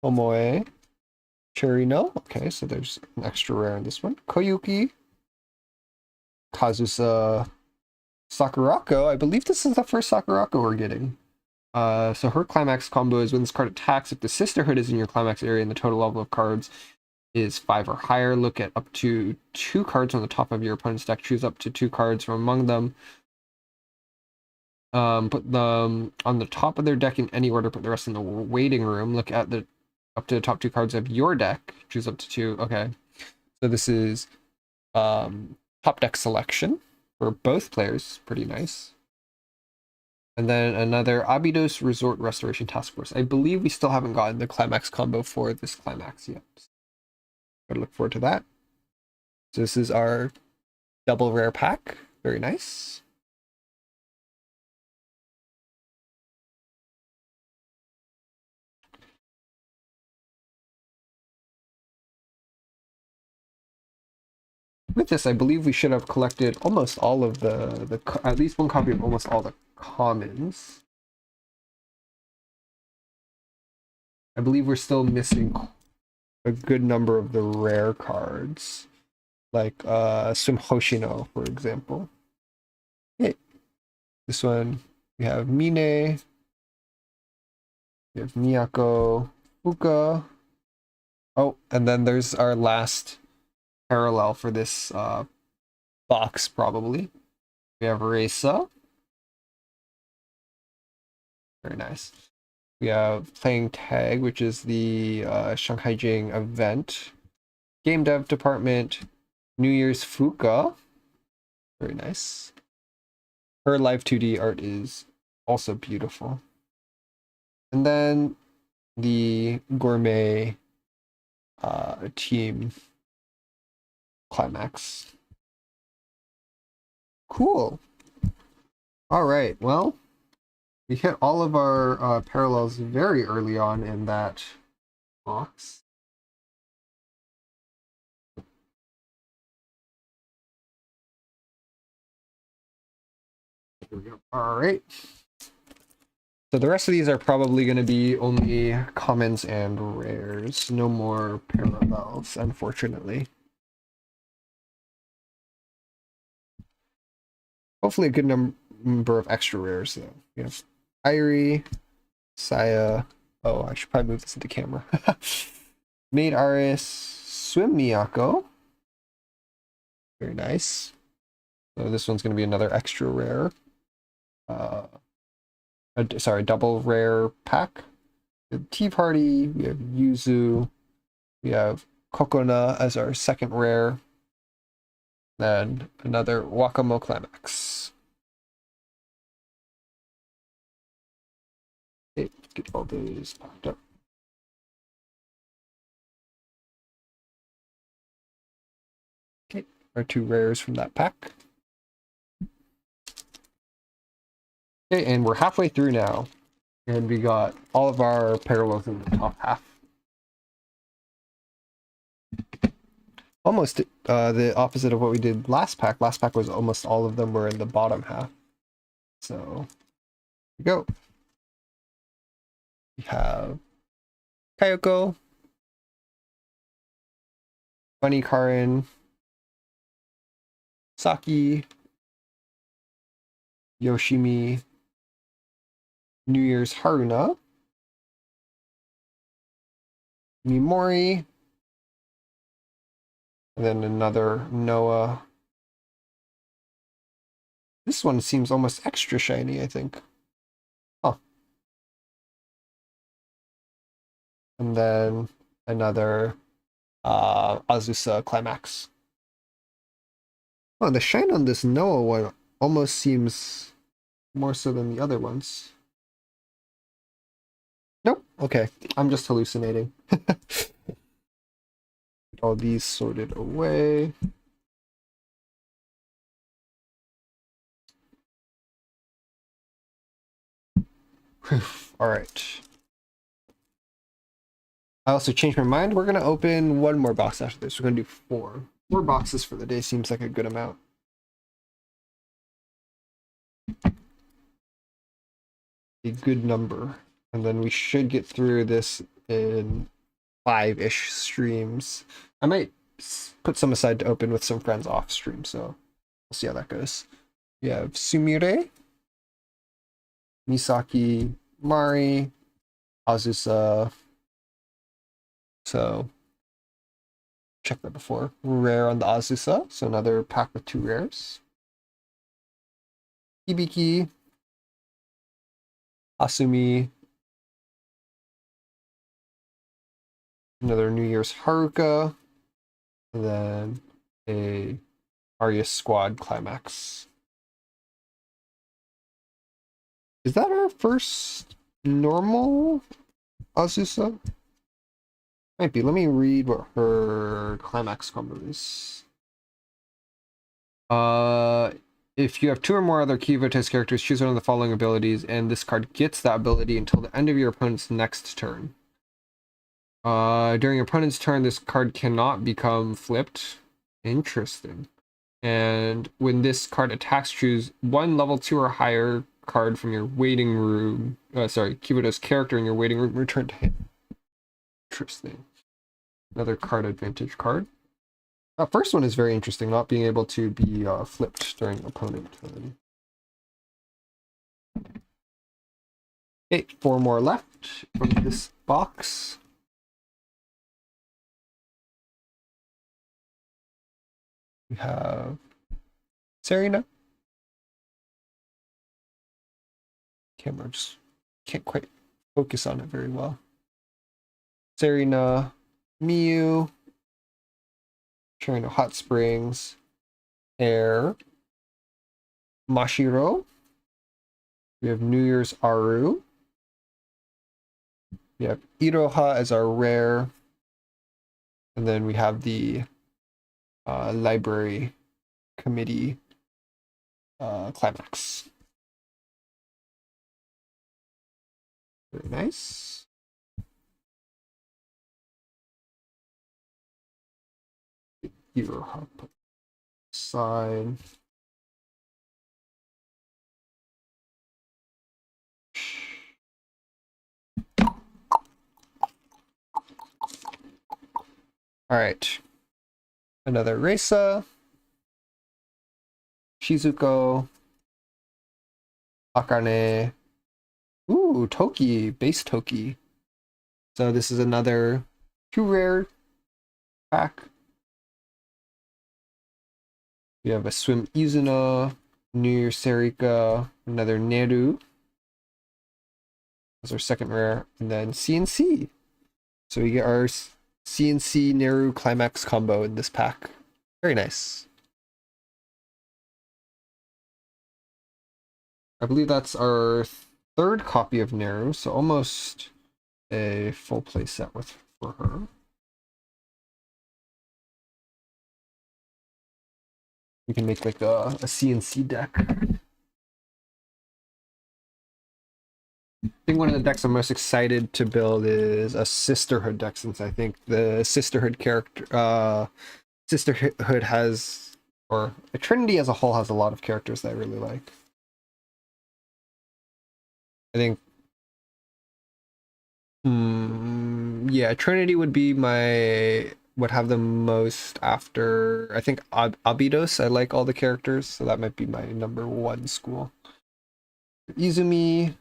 Omoe, Cherry no. Okay, so there's an extra rare in this one. Koyuki, Kazusa, Sakurako. I believe this is the first Sakurako we're getting. So her climax combo is when this card attacks, if the sisterhood is in your climax area and the total level of cards is 5 or higher, look at up to 2 cards on the top of your opponent's deck. Choose up to 2 cards from among them. Put them on the top of their deck in any order. Put the rest in the waiting room. Look at the up to the top 2 cards of your deck. Choose up to 2. Okay. So this is top deck selection for both players. Pretty nice. And then another Abydos Resort Restoration Task Force. I believe we still haven't gotten the climax combo for this climax yet. Gotta look forward to that. So this is our double rare pack. Very nice. With this, I believe we should have collected almost all of the at least one copy of almost all the commons. I believe we're still missing a good number of the rare cards, like Sum Hoshino, for example. Okay. This one, we have Mine, we have Miyako, Fuka. Oh, and then there's our last parallel for this box, probably. We have Reisa. Very nice. We have Playing Tag, which is the Shanghai Jing event. Game Dev Department, New Year's Fuka. Very nice. Her live 2D art is also beautiful. And then the Gourmet team climax. Cool. All right, well, we hit all of our parallels very early on in that box. Here we go. All right. So the rest of these are probably going to be only commons and rares. No more parallels, unfortunately. Hopefully a good number of extra rares, though. We have Irie, Saya. Oh, I should probably move this into camera. Maid Aris, Swim Miyako. Very nice. So this one's going to be another extra rare. Sorry, double rare pack. The Tea Party, we have Yuzu, we have Kokona as our second rare, then another Wakamo Climax. Okay, get all these packed up. Okay, our 2 rares from that pack. Okay, and we're halfway through now, and we got all of our parallels in the top half. Almost the opposite of what we did last pack. Last pack was almost all of them were in the bottom half. So, here we go. We have Kayoko, Bunny Karin, Saki, Yoshimi, New Year's Haruna, Mimori, And then another Noah. This one seems almost extra shiny, I think. Huh. And then another Azusa Climax. Oh, the shine on this Noah one almost seems more so than the other ones. Nope. Okay. I'm just hallucinating. All these sorted away. All right. I also changed my mind. We're going to open one more box after this. We're going to do four. 4 boxes for the day seems like a good amount. A good number. And then we should get through this in 5-ish streams. I might put some aside to open with some friends off stream, so we'll see how that goes. We have Sumire, Misaki, Mari, Azusa. So check that before. Rare on the Azusa, so another pack with 2 rares. Hibiki, Asumi, another New Year's Haruka, and then a Arya Squad Climax. Is that our first normal Azusa? Might be. Let me read what her Climax combo is. If you have 2 or more other Kyaai characters, choose one of the following abilities, and this card gets that ability until the end of your opponent's next turn. During your opponent's turn, this card cannot become flipped. Interesting. And when this card attacks, choose one level 2 or higher card from your waiting room. Kyaai's character in your waiting room, return to him. Interesting. Another card advantage card. First one is very interesting, not being able to be flipped during opponent turn. Okay, 4 more left from this box. We have Serena. Camera just can't quite focus on it very well. Serena, Miyu, Cherno Hot Springs, Air, Mashiro. We have New Year's Aru. We have Iroha as our rare. And then we have the Library Committee Climax. Very nice. Iroha side. All right. Another Reisa. Shizuko. Akane. Ooh, Toki. Base Toki. So this is another 2 rare pack. We have a Swim Izuna, New Year Serika, another Neru. That's our second rare. And then CNC. So we get our CNC Neru Climax combo in this pack. Very nice. I believe that's our 3rd copy of Neru, so almost a full play set for her. We can make like a CNC deck. I think one of the decks I'm most excited to build is a Sisterhood deck, since I think the Sisterhood Sisterhood has, or a Trinity as a whole has a lot of characters that I really like. I think, yeah, Trinity would be would have the most after, I think, Abydos. I like all the characters, so that might be my number 1 school. Izumi,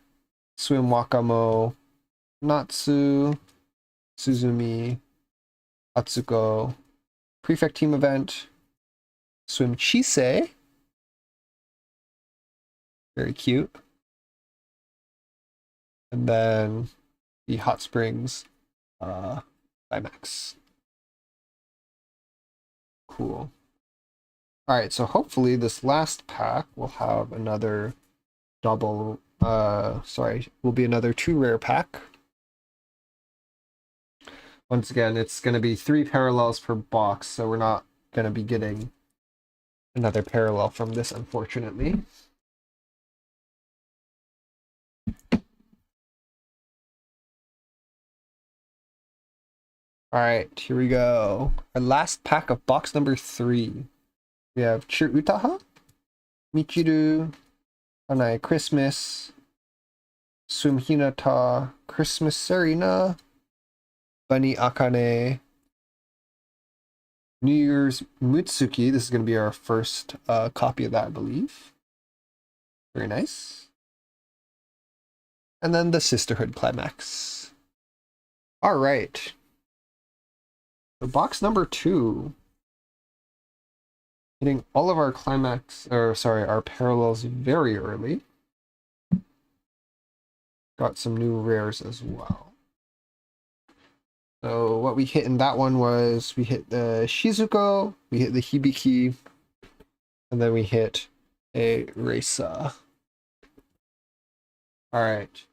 Swim Wakamo, Natsu, Suzumi, Atsuko, Prefect team event. Swim Chisei. Very cute. And then the Hot Springs Climax. Cool. Alright, so hopefully this last pack will have another double, will be another 2 rare pack. Once again, it's going to be 3 parallels per box, so we're not going to be getting another parallel from this, unfortunately. Alright, here we go. Our last pack of box number 3. We have Chir Utaha, Michiru, Hanai Christmas, Swim Hinata, Christmas Serena, Bunny Akane, New Year's Mutsuki. This is going to be our first copy of that, I believe. Very nice. And then the Sisterhood Climax. Alright. So box number 2. Hitting all of our our parallels very early. Got some new rares as well. So what we hit in that one was we hit the Shizuko, we hit the Hibiki, and then we hit a Reisa. Alright.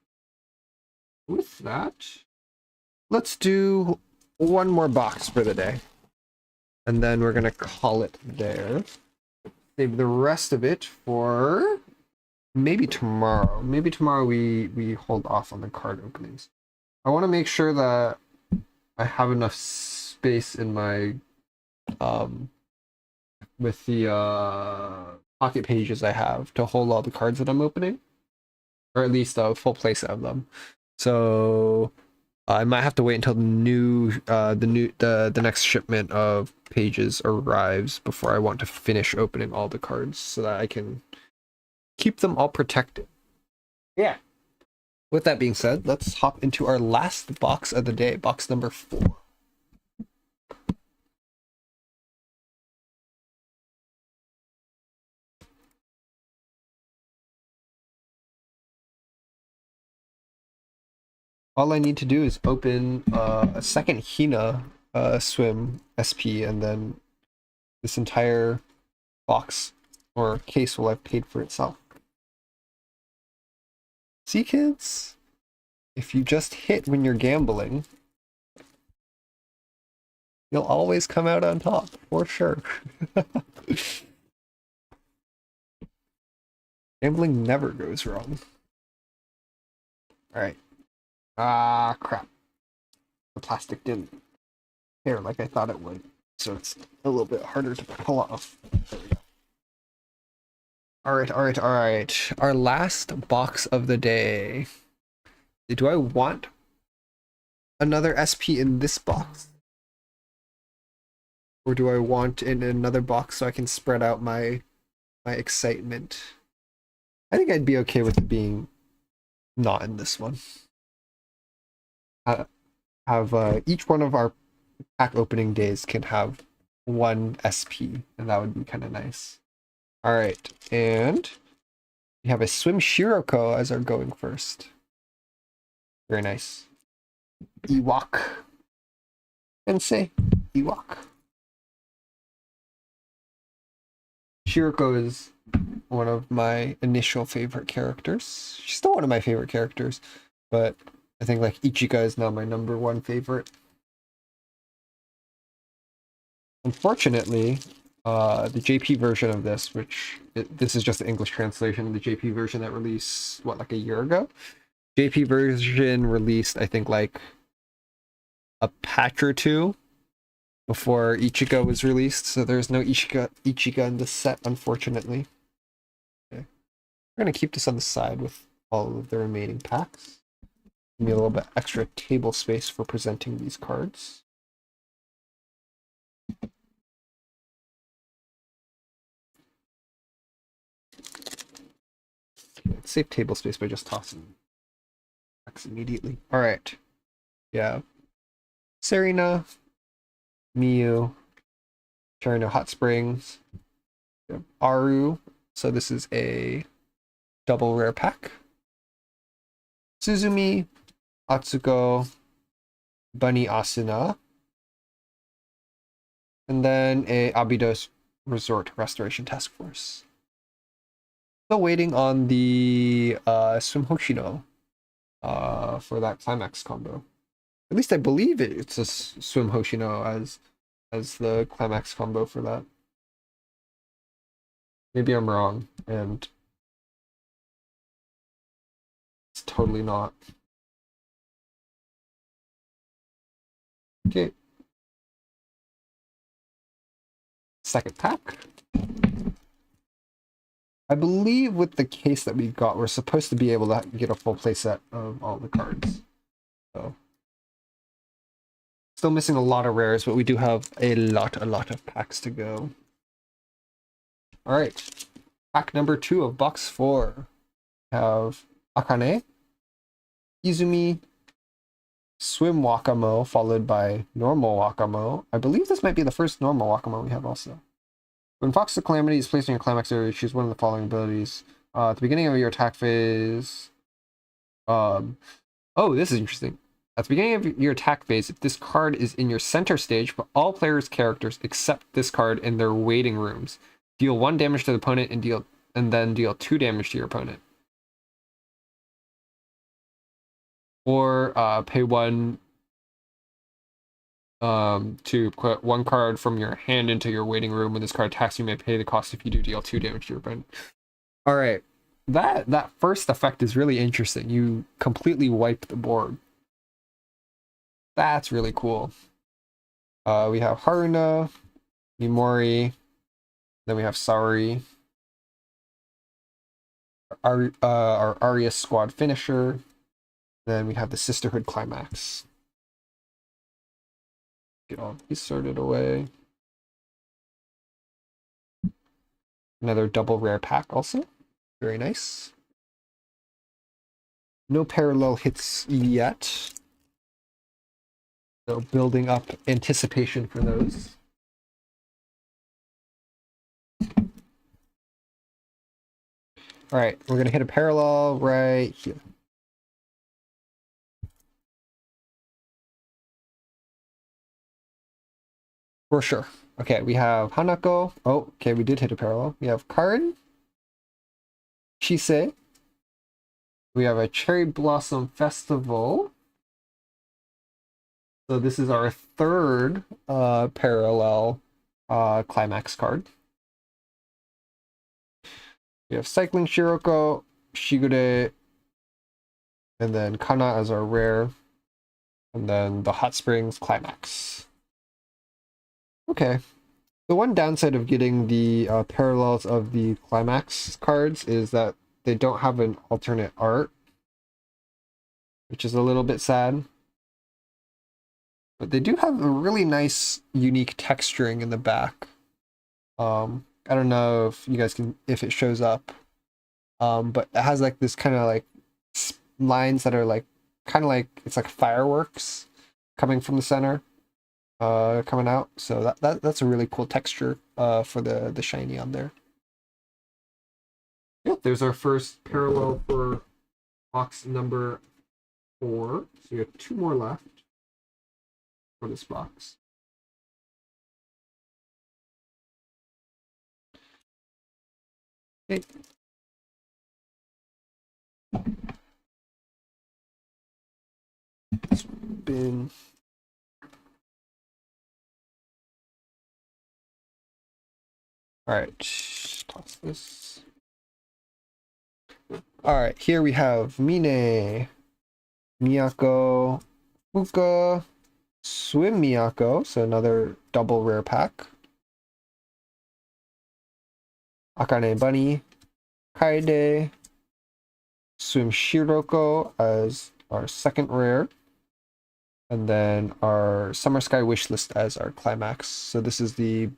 With that, let's do one more box for the day. And then we're going to call it there. Save the rest of it for maybe tomorrow. Maybe tomorrow we hold off on the card openings. I want to make sure that I have enough space in my with the pocket pages I have to hold all the cards that I'm opening, or at least a full playset of them. So I might have to wait until the next shipment of pages arrives before I want to finish opening all the cards so that I can keep them all protected. Yeah. With that being said, let's hop into our last box of the day, box number 4. All I need to do is open a second Hina Swim SP, and then this entire box or case will have paid for itself. See, kids? If you just hit when you're gambling, you'll always come out on top, for sure. Gambling never goes wrong. Alright. Ah, crap. The plastic didn't tear like I thought it would, so it's a little bit harder to pull off. There we go. Alright. Our last box of the day. Do I want another SP in this box? Or do I want in another box so I can spread out my excitement? I think I'd be okay with it being not in this one. Have each one of our pack opening days can have one SP, and that would be kind of nice. All right, and we have a Swim Shiroko as our going first. Very nice. Ewok. Sensei. Ewok. Shiroko is one of my initial favorite characters. She's still one of my favorite characters, but I think like Ichika is now my #1 favorite. Unfortunately, the JP version of this, this is just the English translation of the JP version that released, what, like a year ago? JP version released, I think, like a patch or 2 before Ichika was released, so there's no Ichika in this set, unfortunately. Okay. We're going to keep this on the side with all of the remaining packs. Give me a little bit extra table space for presenting these cards. Let's save table space by just tossing packs immediately. Alright. Yeah. Serena, Miyu, Cherry Hot Springs. We have Aru. So this is a double rare pack. Suzumi, Atsuko, Bunny Asuna. And then a Abydos Resort Restoration Task Force. Still waiting on the Swim Hoshino for that climax combo. At least I believe it's a Swim Hoshino as the climax combo for that. Maybe I'm wrong, and it's totally not. Okay. Second pack. I believe with the case that we got, we're supposed to be able to get a full playset of all the cards. So, still missing a lot of rares, but we do have a lot of packs to go. All right, pack number 2 of box 4. We have Akane, Izumi, Swim Wakamo, followed by Normal Wakamo. I believe this might be the first Normal Wakamo we have also. When Fox the Calamity is placed in your climax area, choose one of the following abilities. At the beginning of your attack phase... oh, this is interesting. At the beginning of your attack phase, if this card is in your center stage, put all players' characters except this card in their waiting rooms. Deal 1 damage to the opponent and then deal 2 damage to your opponent. Or pay 1 to put 1 card from your hand into your waiting room. When this card attacks, you may pay the cost if you do deal 2 damage to your opponent. All right, that first effect is really interesting. You completely wipe the board. That's really cool. We have Haruna, Mimori, then we have Sari, our Arius squad finisher, then we have the Sisterhood climax. Get all these sorted away. Another double rare pack also. Very nice. No parallel hits yet. So building up anticipation for those. All right, we're going to hit a parallel right here. For sure. Okay, we have Hanako. Oh, okay, we did hit a parallel. We have Karin, Chise. We have a Cherry Blossom Festival. So this is our 3rd parallel climax card. We have Cycling Shiroko, Shigure, and then Kana as our rare, and then the Hot Springs climax. Okay. The one downside of getting the parallels of the climax cards is that they don't have an alternate art, which is a little bit sad. But they do have a really nice, unique texturing in the back. I don't know if you guys can, if it shows up, but it has like this kind of like lines that are like, kind of like, it's like fireworks coming from the center. Coming out, so that's a really cool texture for the shiny on there. Yep, there's our first parallel for box number 4. So we have 2 more left for this box. Okay. Spin. All right, toss this. All right, here we have Mine, Miyako, Fuka, Swim Miyako, so another double rare pack. Akane Bunny, Kaede, Swim Shiroko as our 2nd rare, and then our Summer Sky Wishlist as our climax. So this is the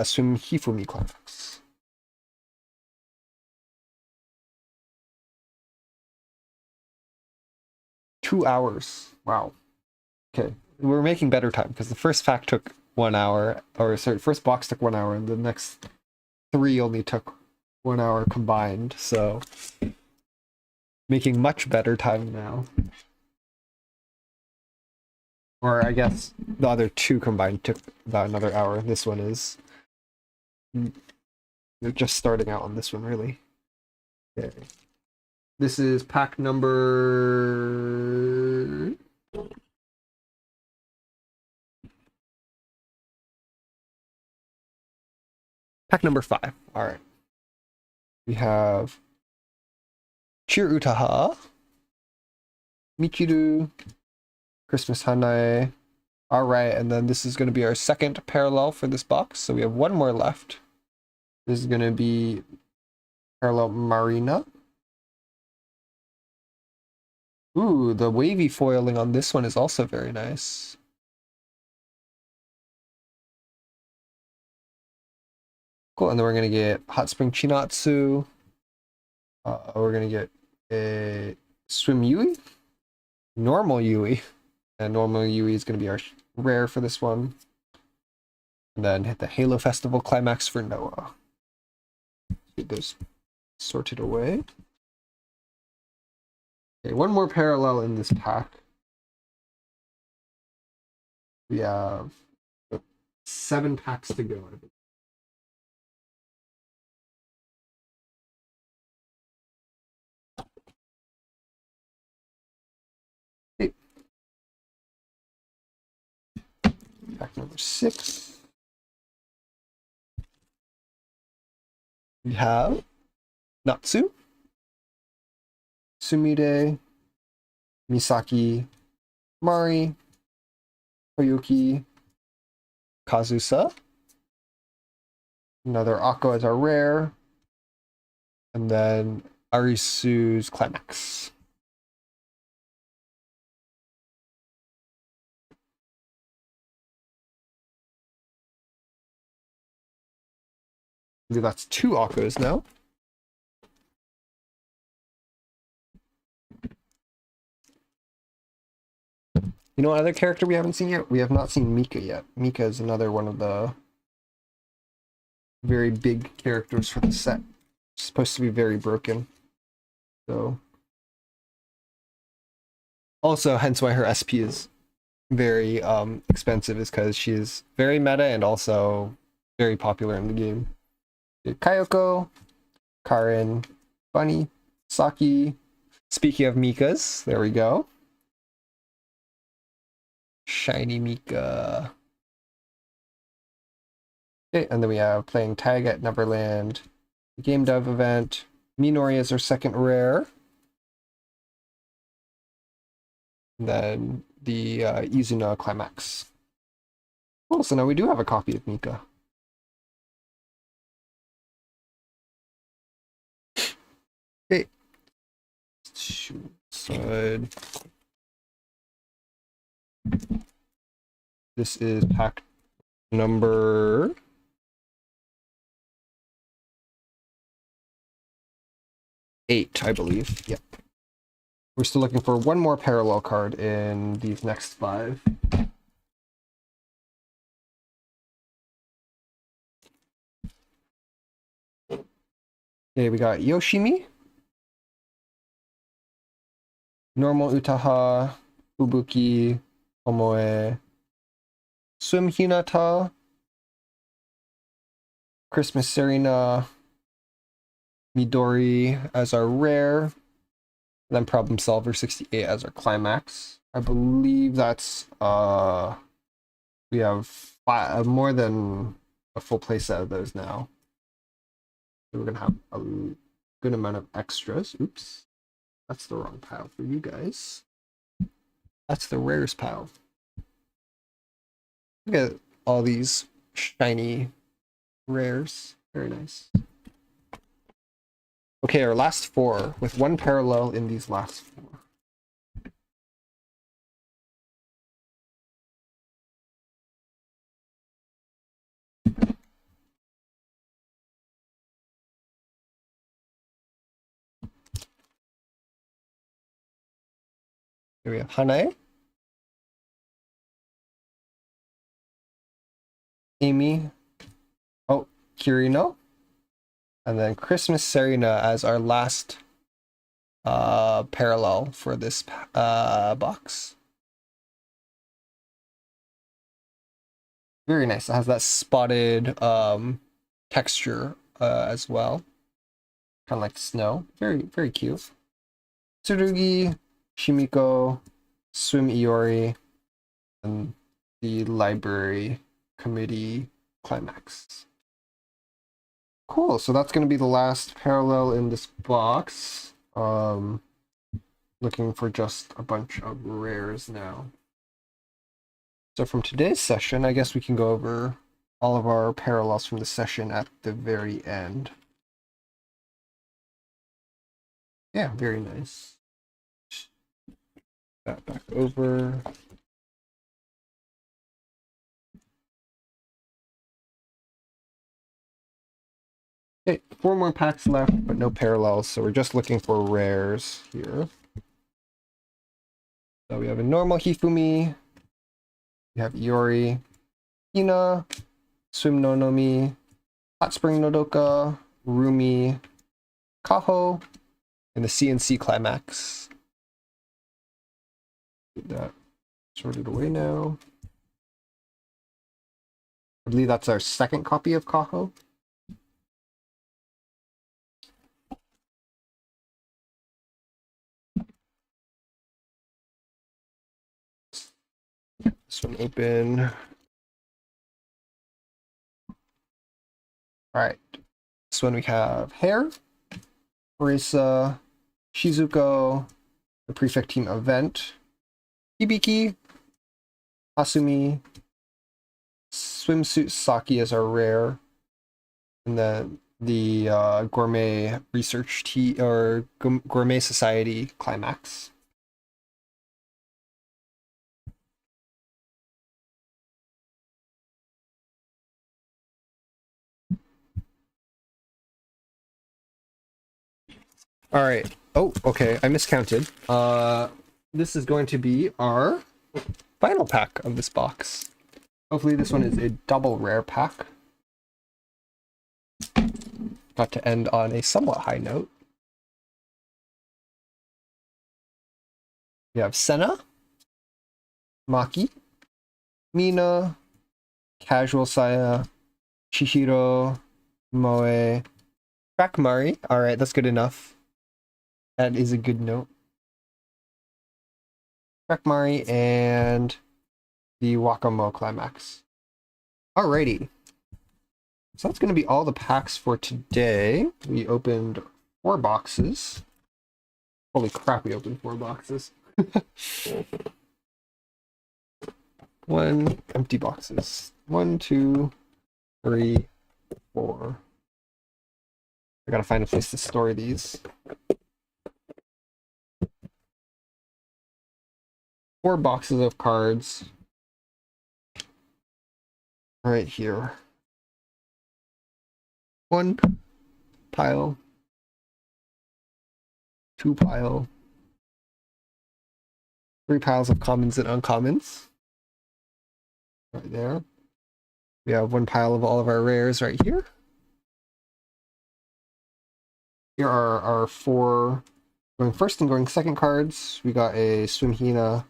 Swim Hifumi climax. Two hours. Wow. Okay, we're making better time because the first pack took 1 hour, or sorry, first box took 1 hour, and the next 3 only took 1 hour combined. So making much better time now. Or I guess the other 2 combined took about another hour. This one is just starting out on this one, really. Okay. This is pack number... Pack number 5. All right. We have Cheer Utaha, Michiru, Christmas Hanae. All right, and then this is going to be our second parallel for this box. So we have 1 more left. This is going to be parallel Marina. Ooh, the wavy foiling on this one is also very nice. Cool, and then we're going to get Hot Spring Chinatsu. We're going to get a Swim Yui, Normal Yui, and Normal Yui is going to be our rare for this one. And then hit the Halo Festival Climax for Noah. Get those sorted away. Okay, 1 more parallel in this pack. We have 7 packs to go. Okay. Pack number 6. We have Natsu, Sumire, Misaki, Mari, Koyuki, Kazusa. Another Akko as our rare. And then Arisu's Climax. I believe that's 2 Akkos now. You know what other character we haven't seen yet? We have not seen Mika yet. Mika is another one of the very big characters for the set. It's supposed to be very broken. So also, hence why her SP is very expensive, is because she is very meta and also very popular in the game. Kayoko, Karin, Bunny, Saki. Speaking of Mikas, there we go. Shiny Mika. Okay, and then we have playing tag at Neverland, game dev event. Minori is our second rare. And then the Izuna Climax. Cool, so now we do have a copy of Mika. Okay. Side. This is pack number 8, I believe. Yep. We're still looking for 1 more parallel card in these next 5. Okay, we got Yoshimi, Normal Utaha, Ubuki, Omoe, Swim Hinata, Christmas Serena, Midori as our rare, and then Problem Solver 68 as our climax. I believe that's we have more than a full playset of those now. So we're gonna have a good amount of extras. Oops, that's the wrong pile for you guys. That's the rares pile. Look at all these shiny rares. Very nice. Okay, our last 4, with 1 parallel in these last 4. Here we have Hanae, Amy, oh, Kirino, and then Christmas Serena as our last parallel for this box. Very nice. It has that spotted texture as well, kind of like snow. Very, very cute. Tsurugi, Shimiko, Swim Iori, and the library committee climax. Cool, so that's going to be the last parallel in this box. Looking for just a bunch of rares now. So from today's session, I guess we can go over all of our parallels from the session at the very end. Yeah, very nice. That back over. Okay, 4 more packs left, but no parallels, so we're just looking for rares here. So we have a normal Hifumi, we have Iori, Hina, Swim no Nomi, Hot Spring Nodoka, Rumi, Kaho, and the CNC Climax. Get that sorted away now. I believe that's our second copy of Kaho. This one open. All right. This one we have Hair, Orisa, Shizuko, the Prefect Team Event, Hibiki, Asumi, Swimsuit Saki as our rare, and then the Gourmet Research or Gourmet Society Climax. All right. Oh, okay. I miscounted. This is going to be our final pack of this box. Hopefully this one is a double rare pack. Got to end on a somewhat high note. We have Senna, Maki, Mina, Casual Saya, Chihiro, Moe, Mari. All right, that's good enough. That is a good note. Mari and the Wakamo Climax. Alrighty. So that's going to be all the packs for today. We opened 4 boxes. Holy crap, we opened 4 boxes. 1 empty boxes. 1, 2, 3, 4. I gotta find a place to store these. 4 boxes of cards. Right here. 1 pile. 2 pile. 3 piles of commons and uncommons. Right there. We have 1 pile of all of our rares right here. Here are our 4 going first and going second cards. We got a Swim Hina,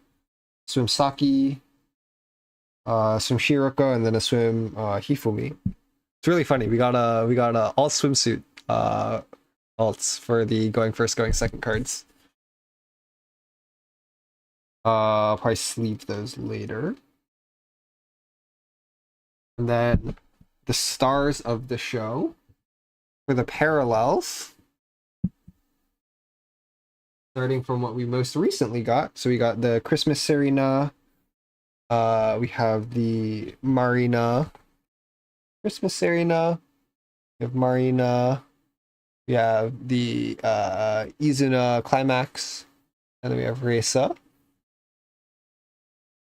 Swim Saki, Swim Shiroko, and then a Swim Hifumi. It's really funny. We got a all swimsuit alts for the going first, going second cards. I'll probably sleeve those later. And then the stars of the show for the parallels. Starting from what we most recently got. So we got the Christmas Serena. We have the Marina. Christmas Serena. We have Marina. We have the Izuna Climax. And then we have Reisa. And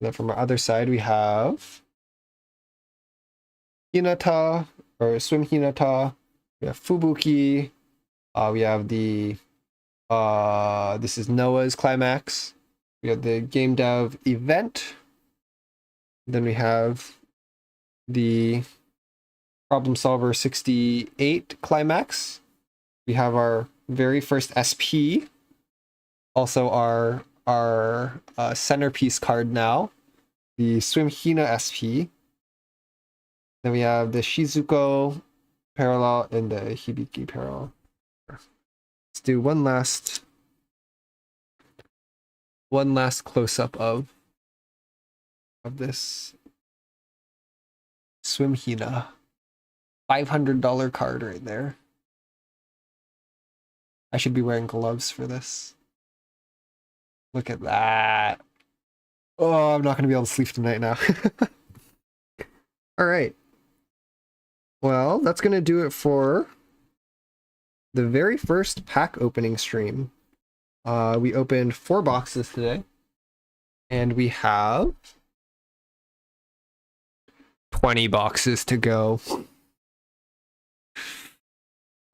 then from our other side, we have Hinata, or Swim Hinata. We have Fubuki. We have the this is Noah's Climax. We have the Game Dev event. Then we have the Problem Solver 68 Climax. We have our very first SP. Also our centerpiece card now, the Swim Hina SP. Then we have the Shizuko parallel and the Hibiki parallel. Let's do one last close-up of this Swim Hina. $500 card right there. I should be wearing gloves for this. Look at that. Oh, I'm not going to be able to sleep tonight now. All right. Well, that's going to do it for the very first pack opening stream. We opened 4 boxes today. And we have 20 boxes to go.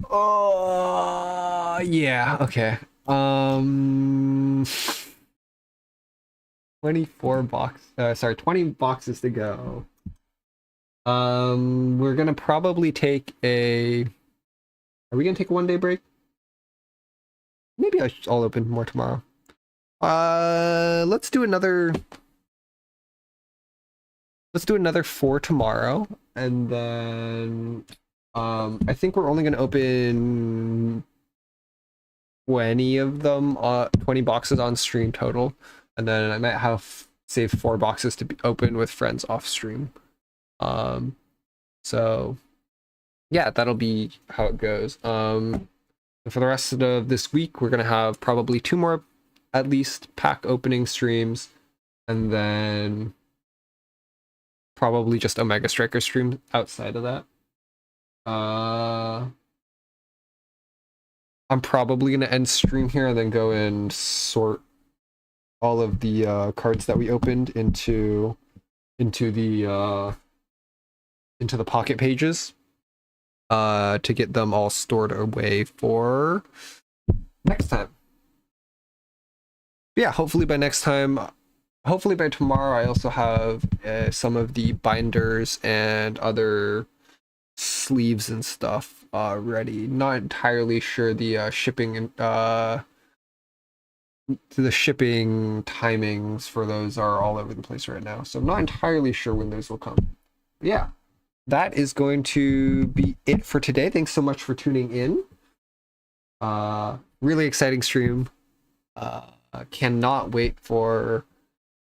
Oh, yeah, okay. 20 boxes to go. We're gonna probably take a... Are we gonna take a 1-day break? Maybe I'll open more tomorrow. Let's do another 4 tomorrow, and then I think we're only gonna open 20 of them, 20 boxes on stream total, and then I might have save 4 boxes to be open with friends off stream. So yeah, that'll be how it goes. And for the rest of this week, we're gonna have probably 2 more at least pack opening streams, and then probably just Omega Striker stream outside of that. I'm probably gonna end stream here and then go and sort all of the cards that we opened into the pocket pages to get them all stored away for next time. Yeah, hopefully by next time, hopefully by tomorrow, I also have some of the binders and other sleeves and stuff ready. Not entirely sure the shipping and the shipping timings for those are all over the place right now, so I'm not entirely sure when those will come. But yeah, that is going to be it for today. Thanks so much for tuning in. Really exciting stream. Cannot wait for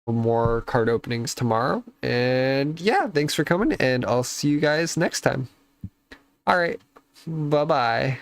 more card openings tomorrow. And yeah, thanks for coming, and I'll see you guys next time. All right, bye-bye.